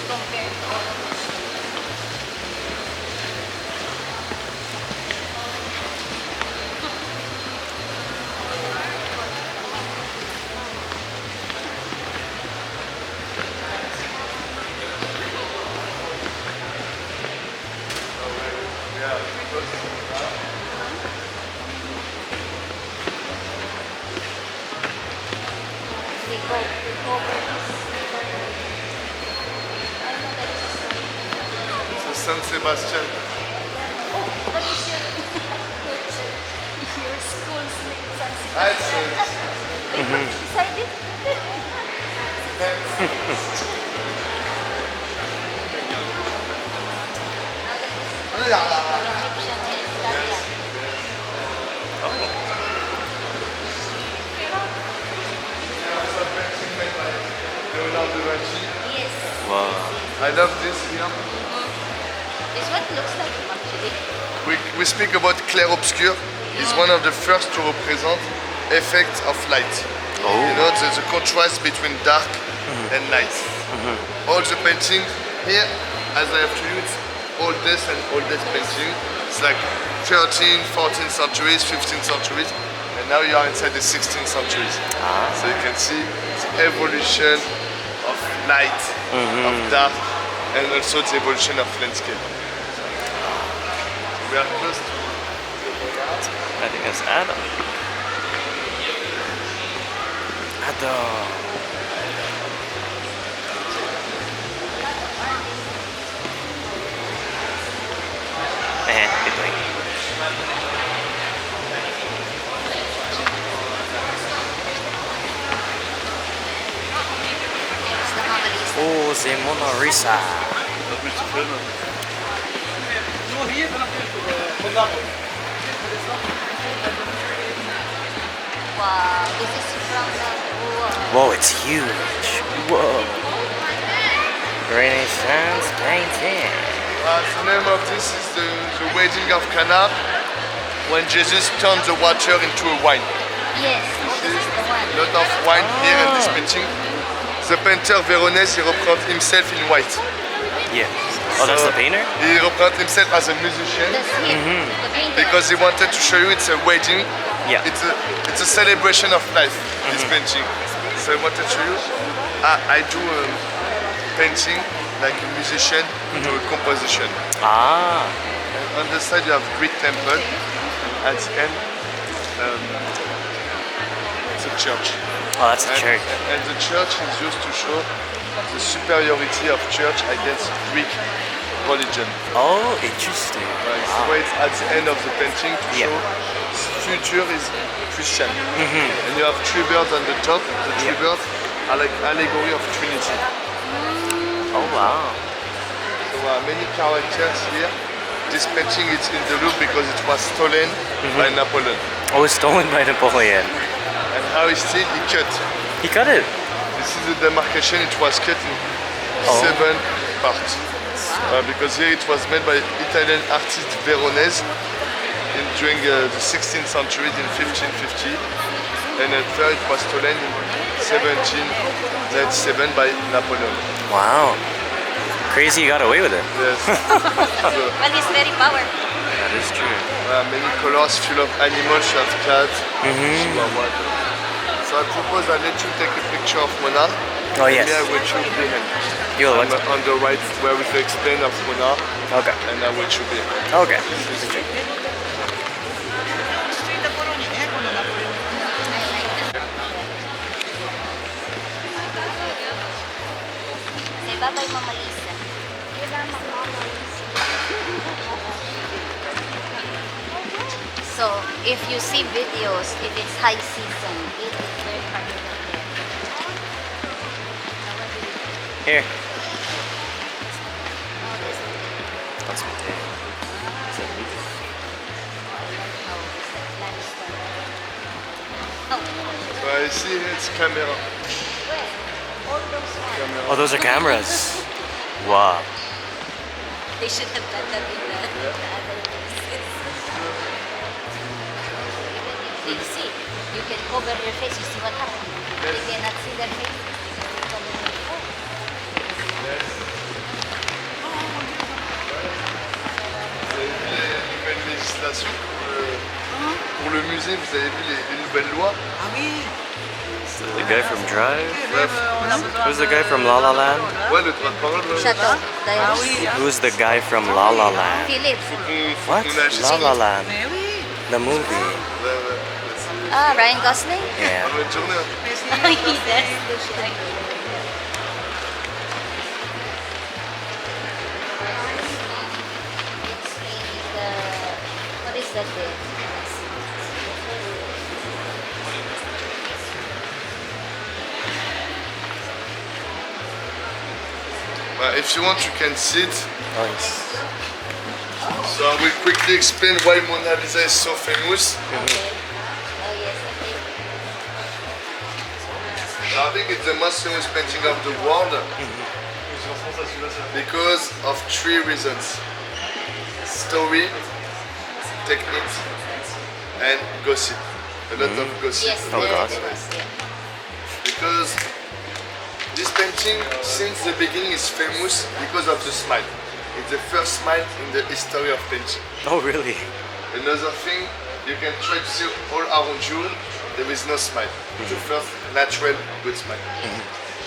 compare to all of us. We go over this. So San Sebastian. Oh, that is your school's name, San That's Sebastian. Beside it? Egyptian and Italian. Leonardo da Vinci. Yes. Wow. I love this here. This what it looks like actually. We speak about clair-obscur. It's one of the first to represent effects of light. Oh. You know, there's a contrast between dark and light. All the painting here, as I have to you, it's oldest and oldest painting. It's like 13th, 14th centuries, 15th centuries, and now you are inside the 16th centuries. So you can see the evolution of light, of dark, and also the evolution of landscape. We are close to I think that's Adam. Adam. Good doing. It's the Mona Lisa. Oh, the Mona Lisa. Wow, this is from the Whoa, it's huge. Whoa. Renaissance painting. the name of this is the wedding of Cana, when Jesus turned the water into a wine. Yes, this is the one. A lot of wine here in this painting. The painter Veronese, he represents himself in white. Yeah. Oh, that's the painter? He represents himself as a musician That's him, the painter. because he wanted to show you it's a wedding. Yeah. It's a celebration of life, this painting. So I wanted to show you. I do painting like a musician to a composition. Ah. And on the side you have Greek temple. At the end, it's a church. Oh, that's a church. And the church is used to show the superiority of church against Greek religion. Oh, interesting. It's the way it's at the end of the painting to Yeah. show the future is Christian. And you have three birds on the top. The three birds are like allegory of Trinity. Oh, wow. So many characters here. This painting is in the Louvre because it was stolen by Napoleon. Oh, it's stolen by Napoleon. And how he still he cut. He cut it. This is the demarcation. It was cut in 7 parts. Because here it was made by Italian artist Veronese during the 16th century in 1550. And at first it was stolen in 1797 by Napoleon. Wow. Crazy you got away with it. Yes. So, Well, he's very powerful. That is true. many colors full of animals, she has cats, chihuahua. So I propose I let you take a picture of Mona. Oh, yes. Me, I will show behind. You'll look. On the right where we can explain of Mona, Okay. and I will show behind. Okay. Say bye-bye, Mama Lisa. So, if you see videos, if it's high season, it is very hard to get there. Here. Oh, this is That's my day. limestone. Oh, So I see it's camera. where? All those ones. Oh, those are cameras. Wow. They should have done that in the other places. Even if they see. you can cover your face. You see what happened? Yes. You cannot see their faces because they cover their face. Vous avez vu les nouvelles législations pour le musée, vous avez vu les nouvelles lois? Ah oui. The guy from Drive? Même, on a besoin Who's the guy from La La Land? Ouais, le droit de parole. Château, Ah d'ailleurs. oui. hein. Who's the guy from La La Land? Philippe. Faut What? qu'on agisse. La La Land. Mais oui. The movie. Ouais, ouais. C'est- Ah, Ryan Gosling? Yeah. Bonne journée. Hein. Mais c'est- That's the what is that there? If you want, you can sit. Nice. So I will quickly explain why Mona Lisa is so famous. Oh yes, okay. I think it's the most famous painting of the world because of three reasons: story, technique, and gossip. A lot of gossip. Yes, Oh, there God. it was, yeah. Because this painting, since the beginning, is famous because of the smile. It's the first smile in the history of painting. Oh, really? Another thing, you can try to see all around you, there is no smile. It's the first natural good smile.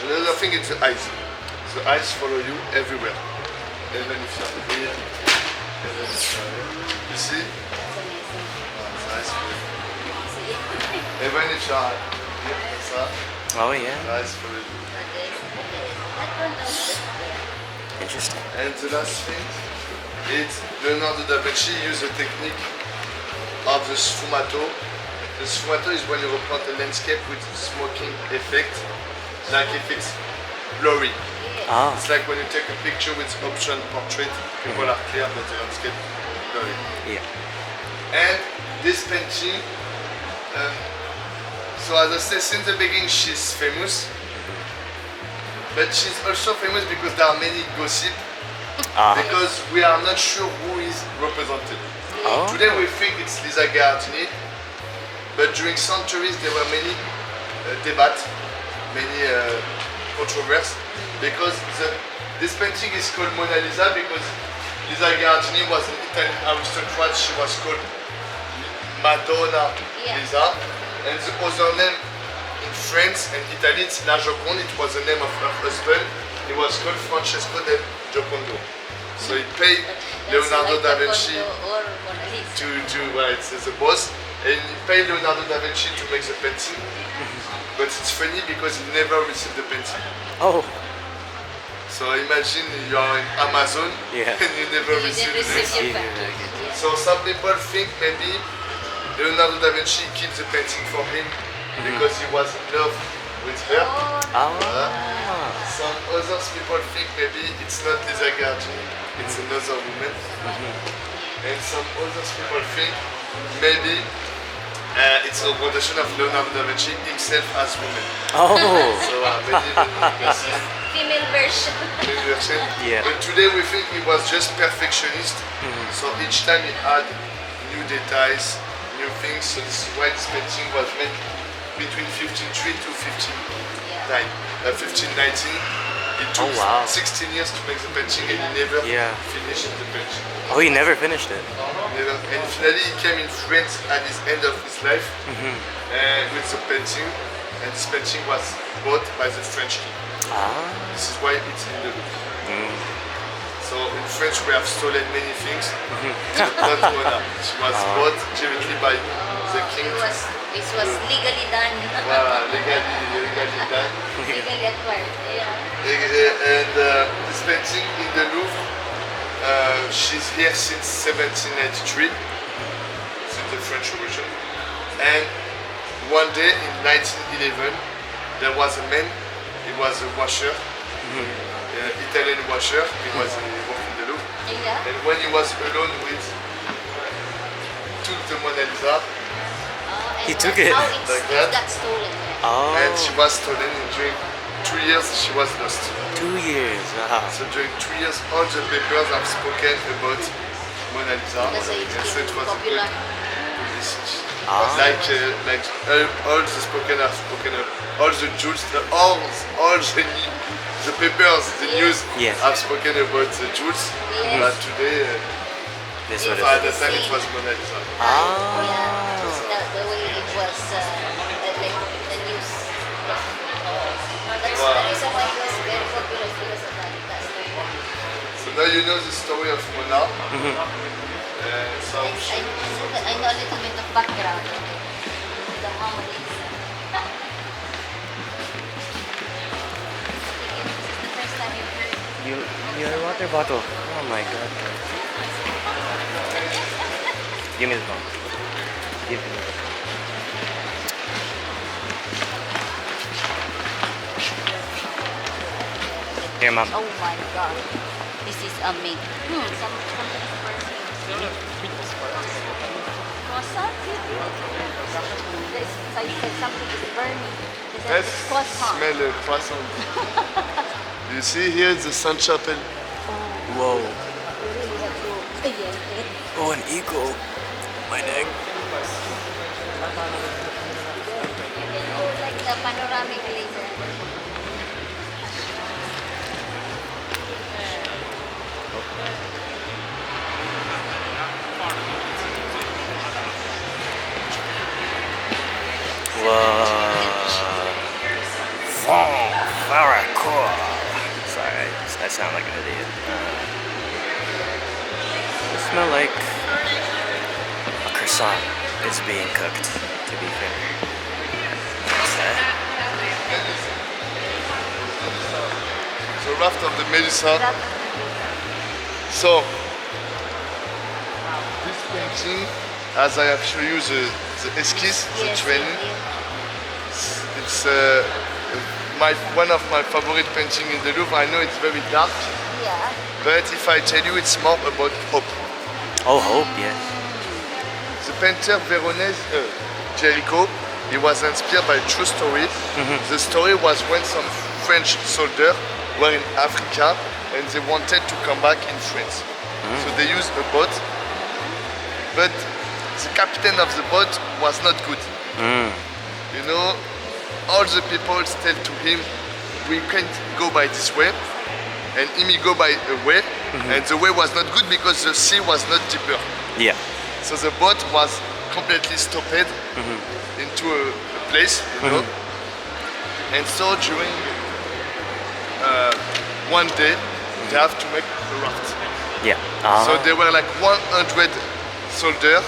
Another thing is the eyes. The eyes follow you everywhere. Even if you're here, even if you're here. You see? The eyes follow you. Even if you're here, ça, Oh, yeah. the eyes follow you. That one also. Interesting. And the last thing is Leonardo da Vinci used the technique of the sfumato. The sfumato is when you represent a landscape with smoking effect, like if it's blurry. Ah. It's like when you take a picture with option portrait, people are clear but the landscape blurry. Yeah. And this painting, so as I said, since the beginning she's famous, but she's also famous because there are many gossip, Ah. because we are not sure who is represented. Oh. Today we think it's Lisa Gherardini, but during centuries there were many debates, many controversies, because this painting is called Mona Lisa because Lisa Gherardini was an Italian aristocrat. She was called Madonna Yeah. Lisa, and the other name in France and Italy it's La Joconde. It was the name of her husband. He was called Francesco del Giocondo. So he paid Leonardo da Vinci Or Mona Lisa. it's the boss, and he paid Leonardo da Vinci to make the painting. But it's funny because he never received the painting. Oh. So imagine you are in Amazon Yeah. and you never You receive didn't the receive painting. your package. Yeah. So some people think maybe Leonardo da Vinci keeps the painting for him because he was in love with her. Ah. Some other people think maybe it's not Lisa Gherardini, it's another woman. And some other people think maybe it's a representation of Leonardo da Vinci himself as woman. Oh. So maybe you can see Female version. the version. Yeah. But today we think he was just perfectionist. So each time he had new details, new things. So this is why this painting was made between 1503 to 1519. It took Oh, wow. 16 years to make the painting and he never Yeah. finished the painting. Oh, he never finished it. Never. And finally he came in France at the end of his life with the painting. And this painting was bought by the French king. Ah. This is why it's in the Louvre. So in French we have stolen many things, not Mona. She was bought directly by the king. It was legally done. Voilà, legally done. Legally acquired. Yeah. And this painting in the Louvre, she's here since 1793, since the French Revolution. And one day in 1911, there was a man, he was a washer, Italian washer, he was working in the Louvre. Yeah. And when he was alone with, took the Mona Lisa, And He took that's it. how Like it that. got stolen. Yeah. Oh. and she was stolen, and during 2 years she was lost. 2 years. Wow. So during 2 years, all the papers have spoken about Mona Lisa. That's why it And so it became was a popular. good publicity. Like all the spoken are spoken up. All the Jules, all the papers, the news Yes. have spoken about the Jules. Yes. But today, This what at it the is. time it was Mona Lisa. Ah. Yeah, the way it was, like the news. That's Wow. the reason why it was very popular because of that story. So now you know the story of Mona. So I know a little bit of background. The mom is. This is the first time you've heard. Your water bottle. Oh my god. Give me the phone. Give me the phone. Here, Mom. Oh my god. This is amazing. Something is burning. Croissant? So you said something is burning. Is that let's croissant? smell the croissant. You see here the Saint Chapel. Whoa. You really have to. Yeah. Oh, an eagle. My neck. Like the panoramic laser. Very cool. Sorry, I sound like an idiot. It smells like a croissant is being cooked, to be fair. Okay. The raft of the Medusa. So this painting, as I have shown you the esquisse, the Yes, training, yes. it's one of my favorite painting in the Louvre. I know it's very dark, Yeah. but if I tell you it's more about hope. Oh, hope, yes. The painter Veronese Géricault, he was inspired by a true story. The story was when some French soldiers were in Africa and they wanted to come back in France. So they used a boat, but the captain of the boat was not good. You know, all the people tell to him, we can't go by this way, and he go by a way, and the way was not good because the sea was not deeper. Yeah. So the boat was completely stopped into a place, you know. And so during one day, they have to make a raft. Yeah. So there were like 100 soldiers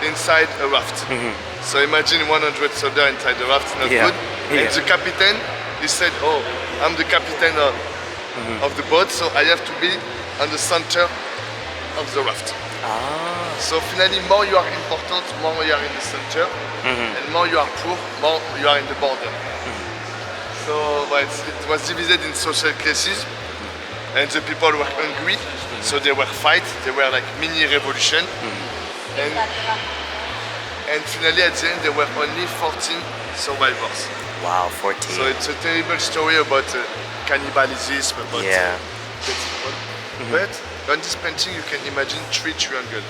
inside a raft. So imagine 100 soldiers inside the raft, not Yeah. good. Yeah. And the captain, he said, oh, I'm the captain of the boat, so I have to be on the center of the raft. So finally, more you are important, more you are in the center, and more you are poor, more you are in the border. So well, it was divided in social classes, and the people were hungry, so they were fight. They were like mini revolution, and finally at the end there were only 14 survivors. Wow, 14. So it's a terrible story about cannibalism, about Yeah. dead people. But on this painting you can imagine 3 triangles.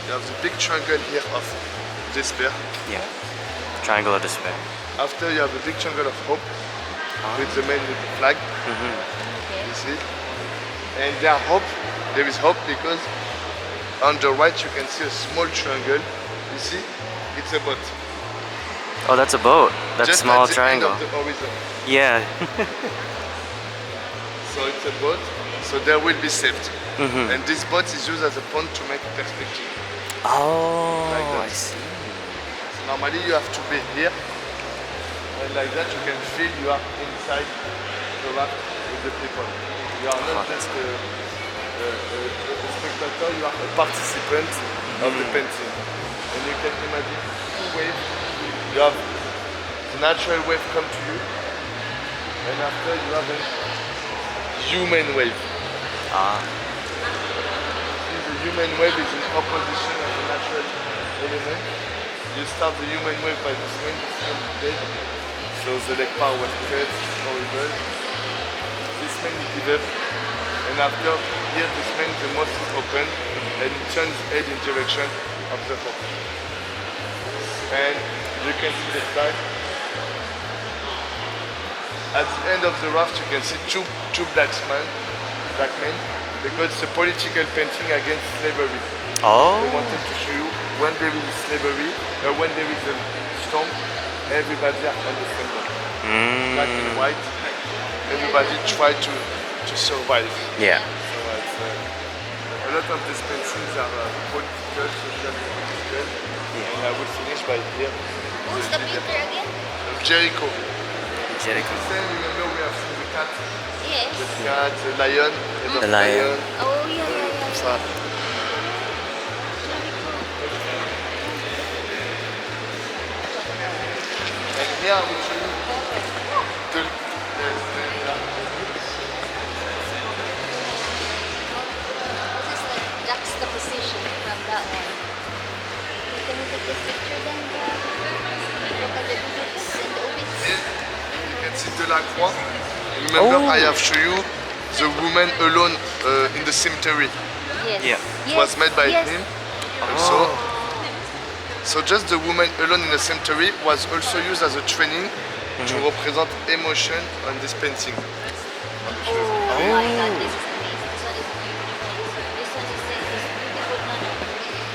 You have the big triangle here of despair. Yeah. Triangle of despair. After you have a big triangle of hope with the man with the flag. You see? And there is hope because on the right you can see a small triangle. You see? It's a boat. Oh, that's a boat. That Just small at the triangle. end of the horizon. Yeah. So it's a boat, so they will be saved. And this boat is used as a pond to make perspective. Oh, Like that. I see. So normally you have to be here, and like that you can feel you are inside the raft with the people. You are not just a spectator, you are a participant of the painting. And you can imagine 2 waves. You have the natural wave come to you, and after you have a human wave. The human wave is in opposition of the natural element. You start the human wave by this man, this man is dead. So the leg part was cut, horrible. This man is give up. And after here this man the mouth is open and he turns his head in direction of the hope. So And you can see the flag. At the end of the raft, you can see two black men, because it's a political painting against slavery. Oh. They wanted to show you when there is slavery, when there is a storm, everybody are on the same boat. Black and white, everybody try to survive. Yeah. So it's, a lot of these paintings are political, social, political. And I will finish by here. Who's the painter again? Jericho. Jericho. Remember we have seen the cat, Yes. the lion, The lion. Oh, yeah. Ça. And here I will show you This is like juxtaposition from that one. Can you take this picture then? Look at the boots and the obits. here you can see Delacroix. Remember I have shown you the woman alone in the cemetery. Yes. Yeah. It was made by yes. him. Also. So just the woman alone in the cemetery was also used as a training to represent emotion on this painting. Oh my god, this is amazing. This one is beautiful. This one is beautiful. No.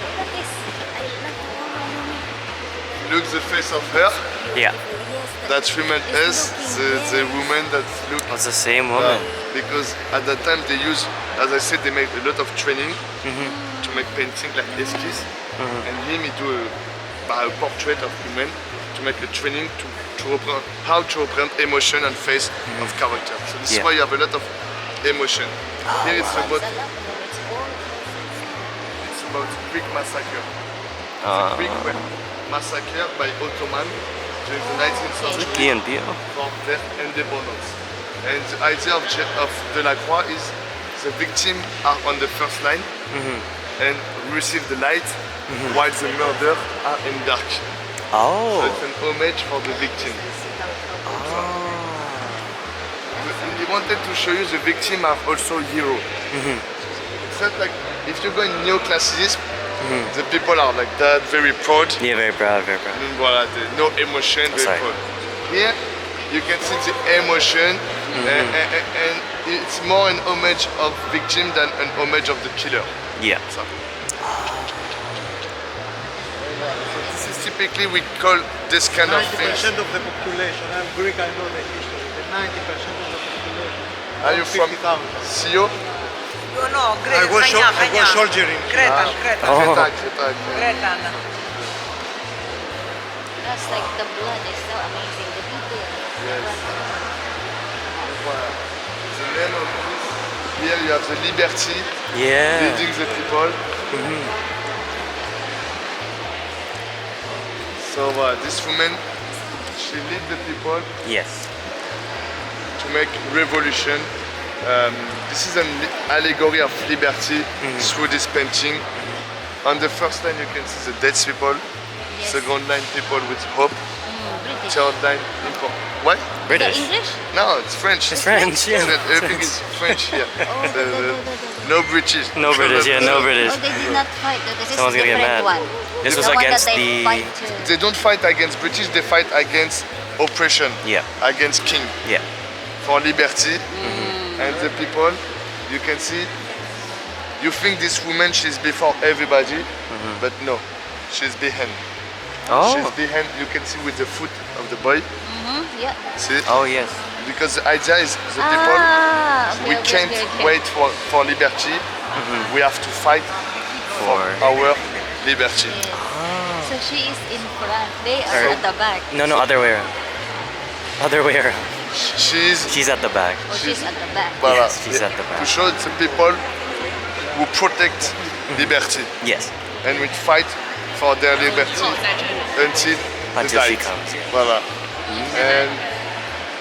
Look at this. I love the woman. Look the face of her. Yeah. Yes, That woman is the woman that look. It's the same woman. Because at that time they use, as I said, they make a lot of training to make painting like esquisse. And him he do a portrait of women to make a training to represent how to represent emotion and face of character. So this is Yeah. why you have a lot of emotion. Here it's about Greek massacre. Greek massacre by Ottoman during the 19th century Key and Peele. for their independence. And the idea of Delacroix is the victim are on the first line and receive the light while the murder are in dark. So Oh. it's an homage for the victim. He wanted to show you the victim are also hero. It's not like if you go in neoclassicism, the people are like that, very proud. Yeah, very proud, very proud. And voila, no emotion, very Sorry. proud. Here you can see the emotion, and it's more an homage of victim than an homage of the killer. Yeah. So. This is typically we call this kind of things. 90% of the population, I'm Greek, I know the history. The 90% of the population. Are you from 50,000. Sio? No, no, I was, I was soldiering. Cretan. Oh. Kretak. Cretan. That's like the blood is so amazing. The detail. Yes. The name of this. Here you have the liberty Yeah. leading the people. So this woman, she lead the people Yes. to make revolution. This is an allegory of liberty through this painting. On the first line you can see the dead people. Yes. Second line people with hope. British. Third line important. What? The British. English? No, it's French. It's French, yeah. Everything is French here. No British. No British, yeah, no British. Oh, they did not fight. This is Someone's gonna get different mad. one. This was The one against that they the- fight to- They don't fight against British, they fight against oppression. Yeah. Against king. Yeah. For liberty. And the people, you can see, you think this woman, she's before everybody, but no, she's behind. Oh. She's behind, you can see with the foot of the boy. Yeah. See? Oh, yes. Because the idea is the people, Okay, we okay, can't okay. wait for liberty. We have to fight For. our liberty. So she is in front. They are Or- at the back. No, other way around. Other way around. She's She's at the back. Or she's at the back. voilà, Yes, she's at the back. to show the people who protect liberty Yes. and we fight for their liberty until Until they she die. comes, yeah. Voilà. And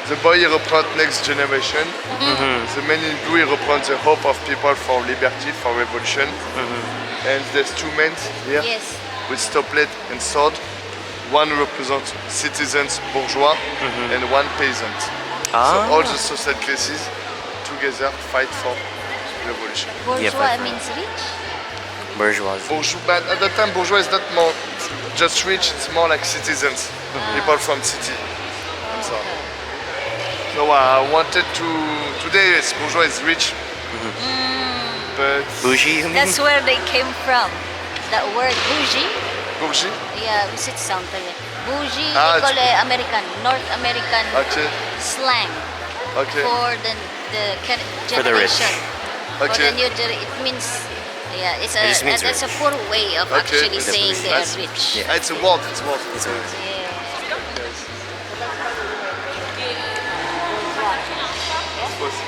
the boy he represents next generation. The man in blue he represents the hope of people for liberty, for revolution. And there's two men here Yes. with stoplet and sword. One represents citizens bourgeois and one peasant. So Ah. all the social classes together fight for revolution. Bourgeois but- means rich. Bourgeoisie. Bourgeois, but at that time bourgeois is not more just rich. It's more like citizens, people from city. And so. So I wanted to. Today, Bourgeois is rich, but Bougie, you mean? That's where they came from. That word bougie. Bourgie. Yeah, c'est something. Bougie, Ah, they call it American, North American Okay. slang Okay. for the For the rich. generation. For the Okay. new it means, yeah, it's It just means that's a rich. poor way of Okay. actually That's saying they are nice. rich. Yeah. It's a word. It's a word. It's a- Yeah.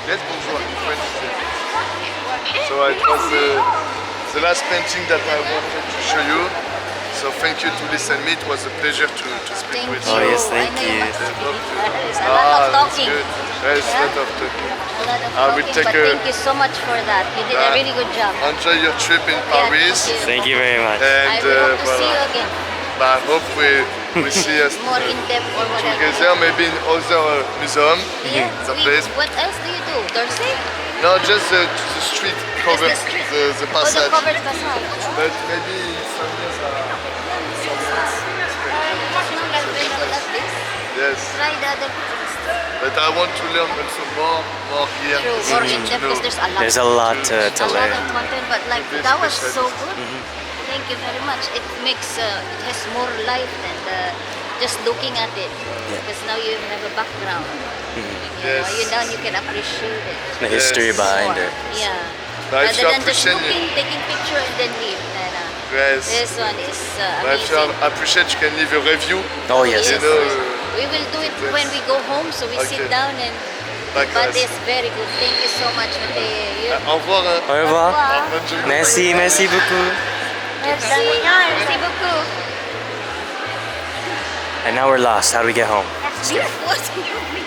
Yes, bourgeois in French. So it was the last painting that I wanted to show you. So thank you to listen me. It was a pleasure to speak Thank with you. Oh, you. yes, thank I know you. must be different. A lot of that's talking. good. Yes, Yeah? a lot of talking. A lot of I will talking, take but thank you so much for that. You did a really good job. Enjoy your trip in Yeah, Paris. Thank you very much. And I will hope to see you voilà. again, I hope we see us more in depth or whatever. together, maybe in other museum. Yeah. The place. What else do you do? Dorsey? No, just the street cover, Just the street. the Oh, the passage. covered passage. But maybe in some years, Not like very good at this. yes. Try the other things. But I want to learn also more here. True, so more to in depth know. because there's a lot. There's a lot to a lot learn. of content, but like Be that was so specialist. good. Thank you very much. It makes it has more life than just looking at it. Because now you have a background. Yes. You can appreciate it. The history Yes. behind more. it. Yeah. But if Rather you than just appreciate looking, taking picture and then leave. Yes. This one is But if you amazing. appreciate, you can leave a review. Oh, yes. You Yes. know, We will do it when we go home, so we sit Okay. down and. like But us. it's very good. Thank you so much for the. Au revoir. Hein. Au revoir. Bonne journée. Merci, merci beaucoup. Merci beaucoup. And now we're lost. How do we get home? What do you mean?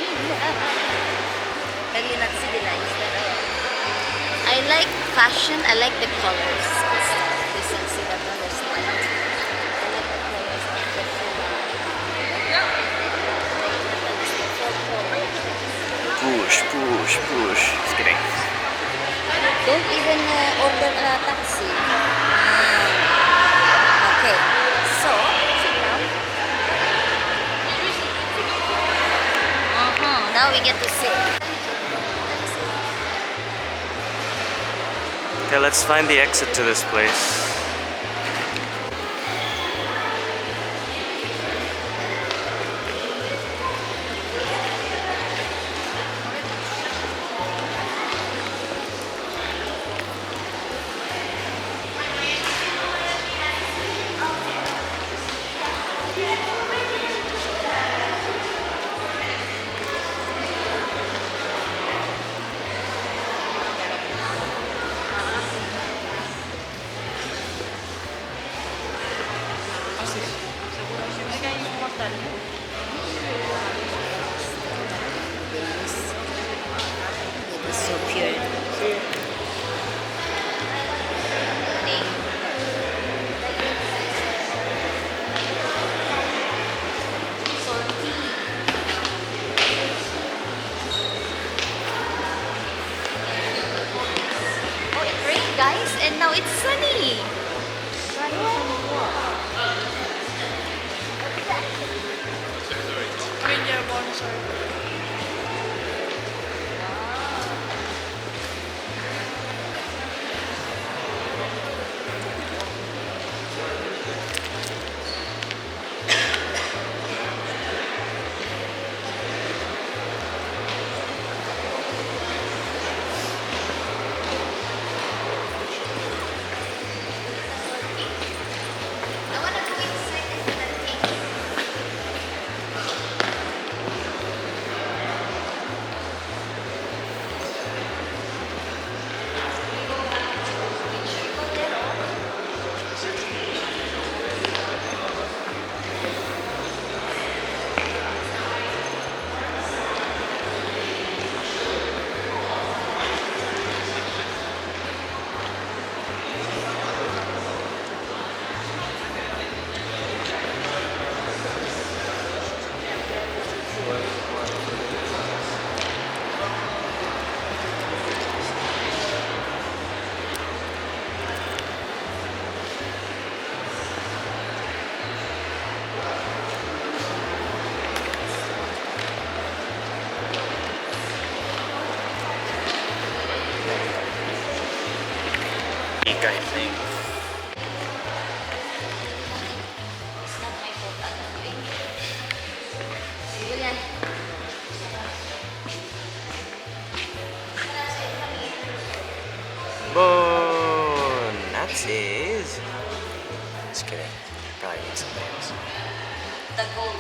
Are you not civilized? I like fashion. I like the colors. Listen, see the colors. I like the colors of the Push, push, push. Just kidding. Don't even order a taxi. Okay. So, sit down. Now we get to sit. Okay, let's find the exit to this place. It is so pure. Oh, it rained, guys, and now it's sunny. I wanna go inside and get a cake. I think. It's not my fault. Julian. Boom! Nazis! Just kidding. Probably need something else. The gold.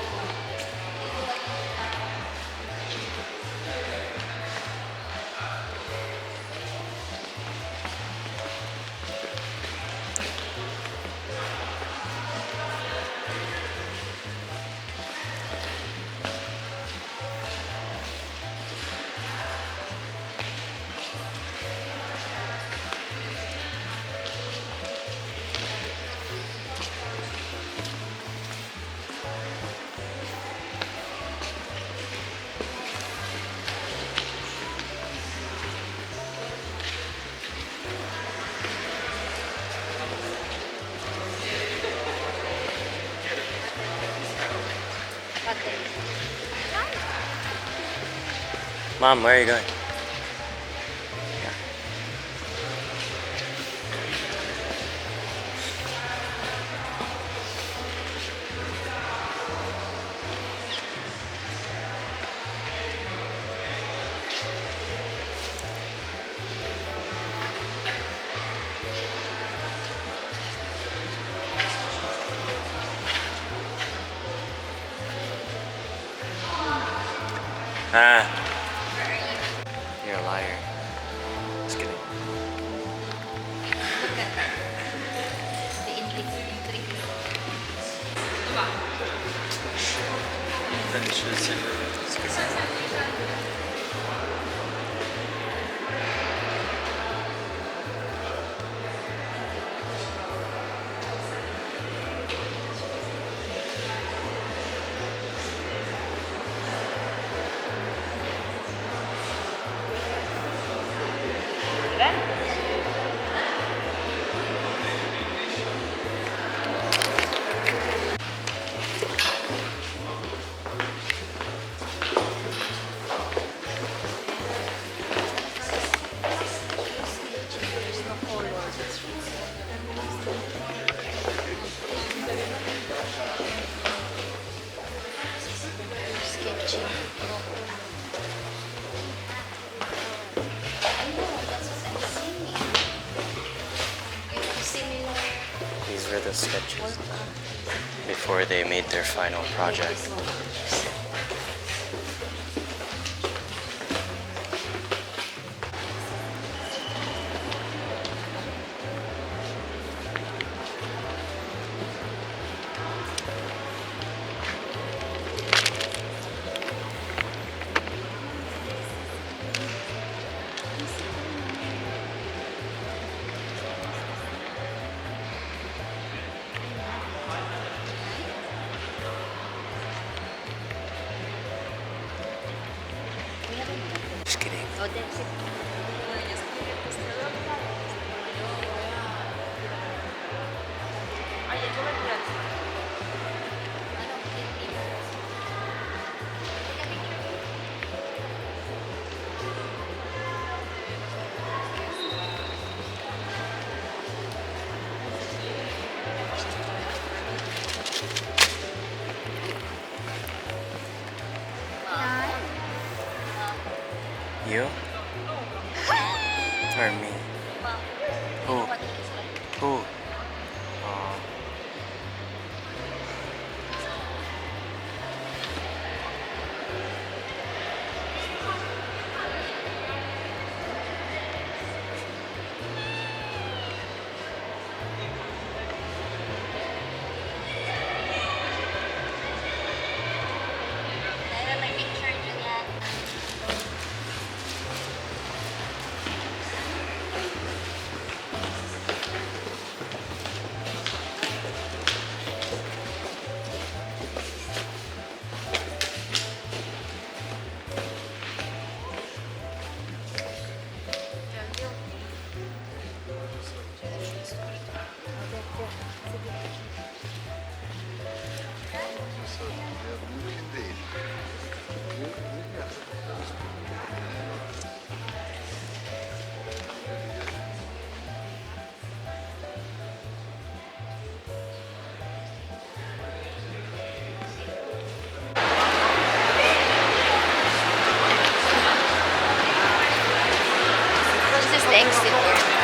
What the? Mom, where are you going? Yeah. Ah, Where are you? you're a liar. Just kidding. Look at that. The intrigue. There's no color. It's sketchy. I know, that's what I'm saying. Similar. These were the sketches before they made their final project. Just kidding. Oh, that's it. You? Or me? Who? Who? Aw. Dahil may picture Julian. the exit there.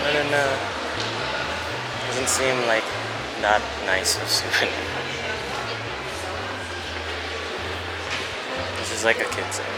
I don't know. Doesn't seem like that nice of souvenir. This is like a kid's area.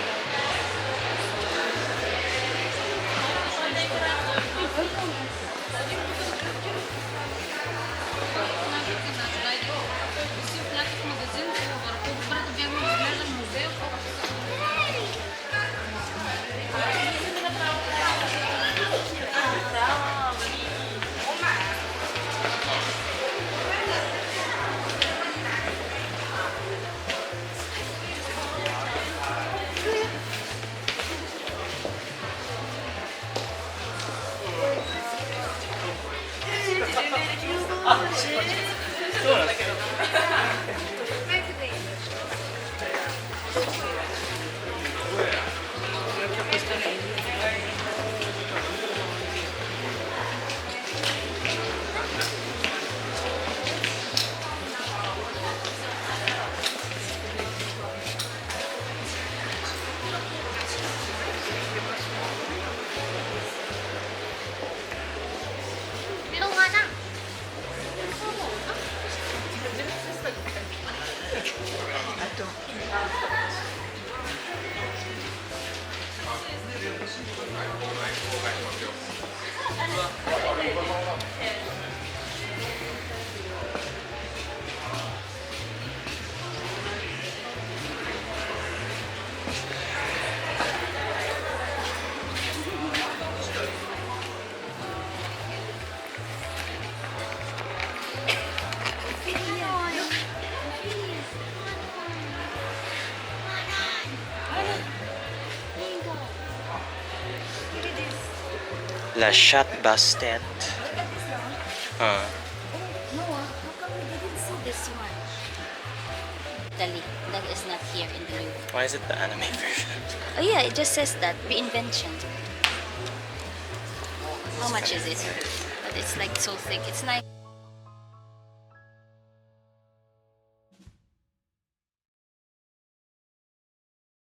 La Chat Bastet. Huh. Noah, how come we didn't see this one? Italy. That is not here in the Louvre. Why is it the anime version? Oh yeah, it just says that. Reinvention. How much is it? But it's like so thick. It's nice.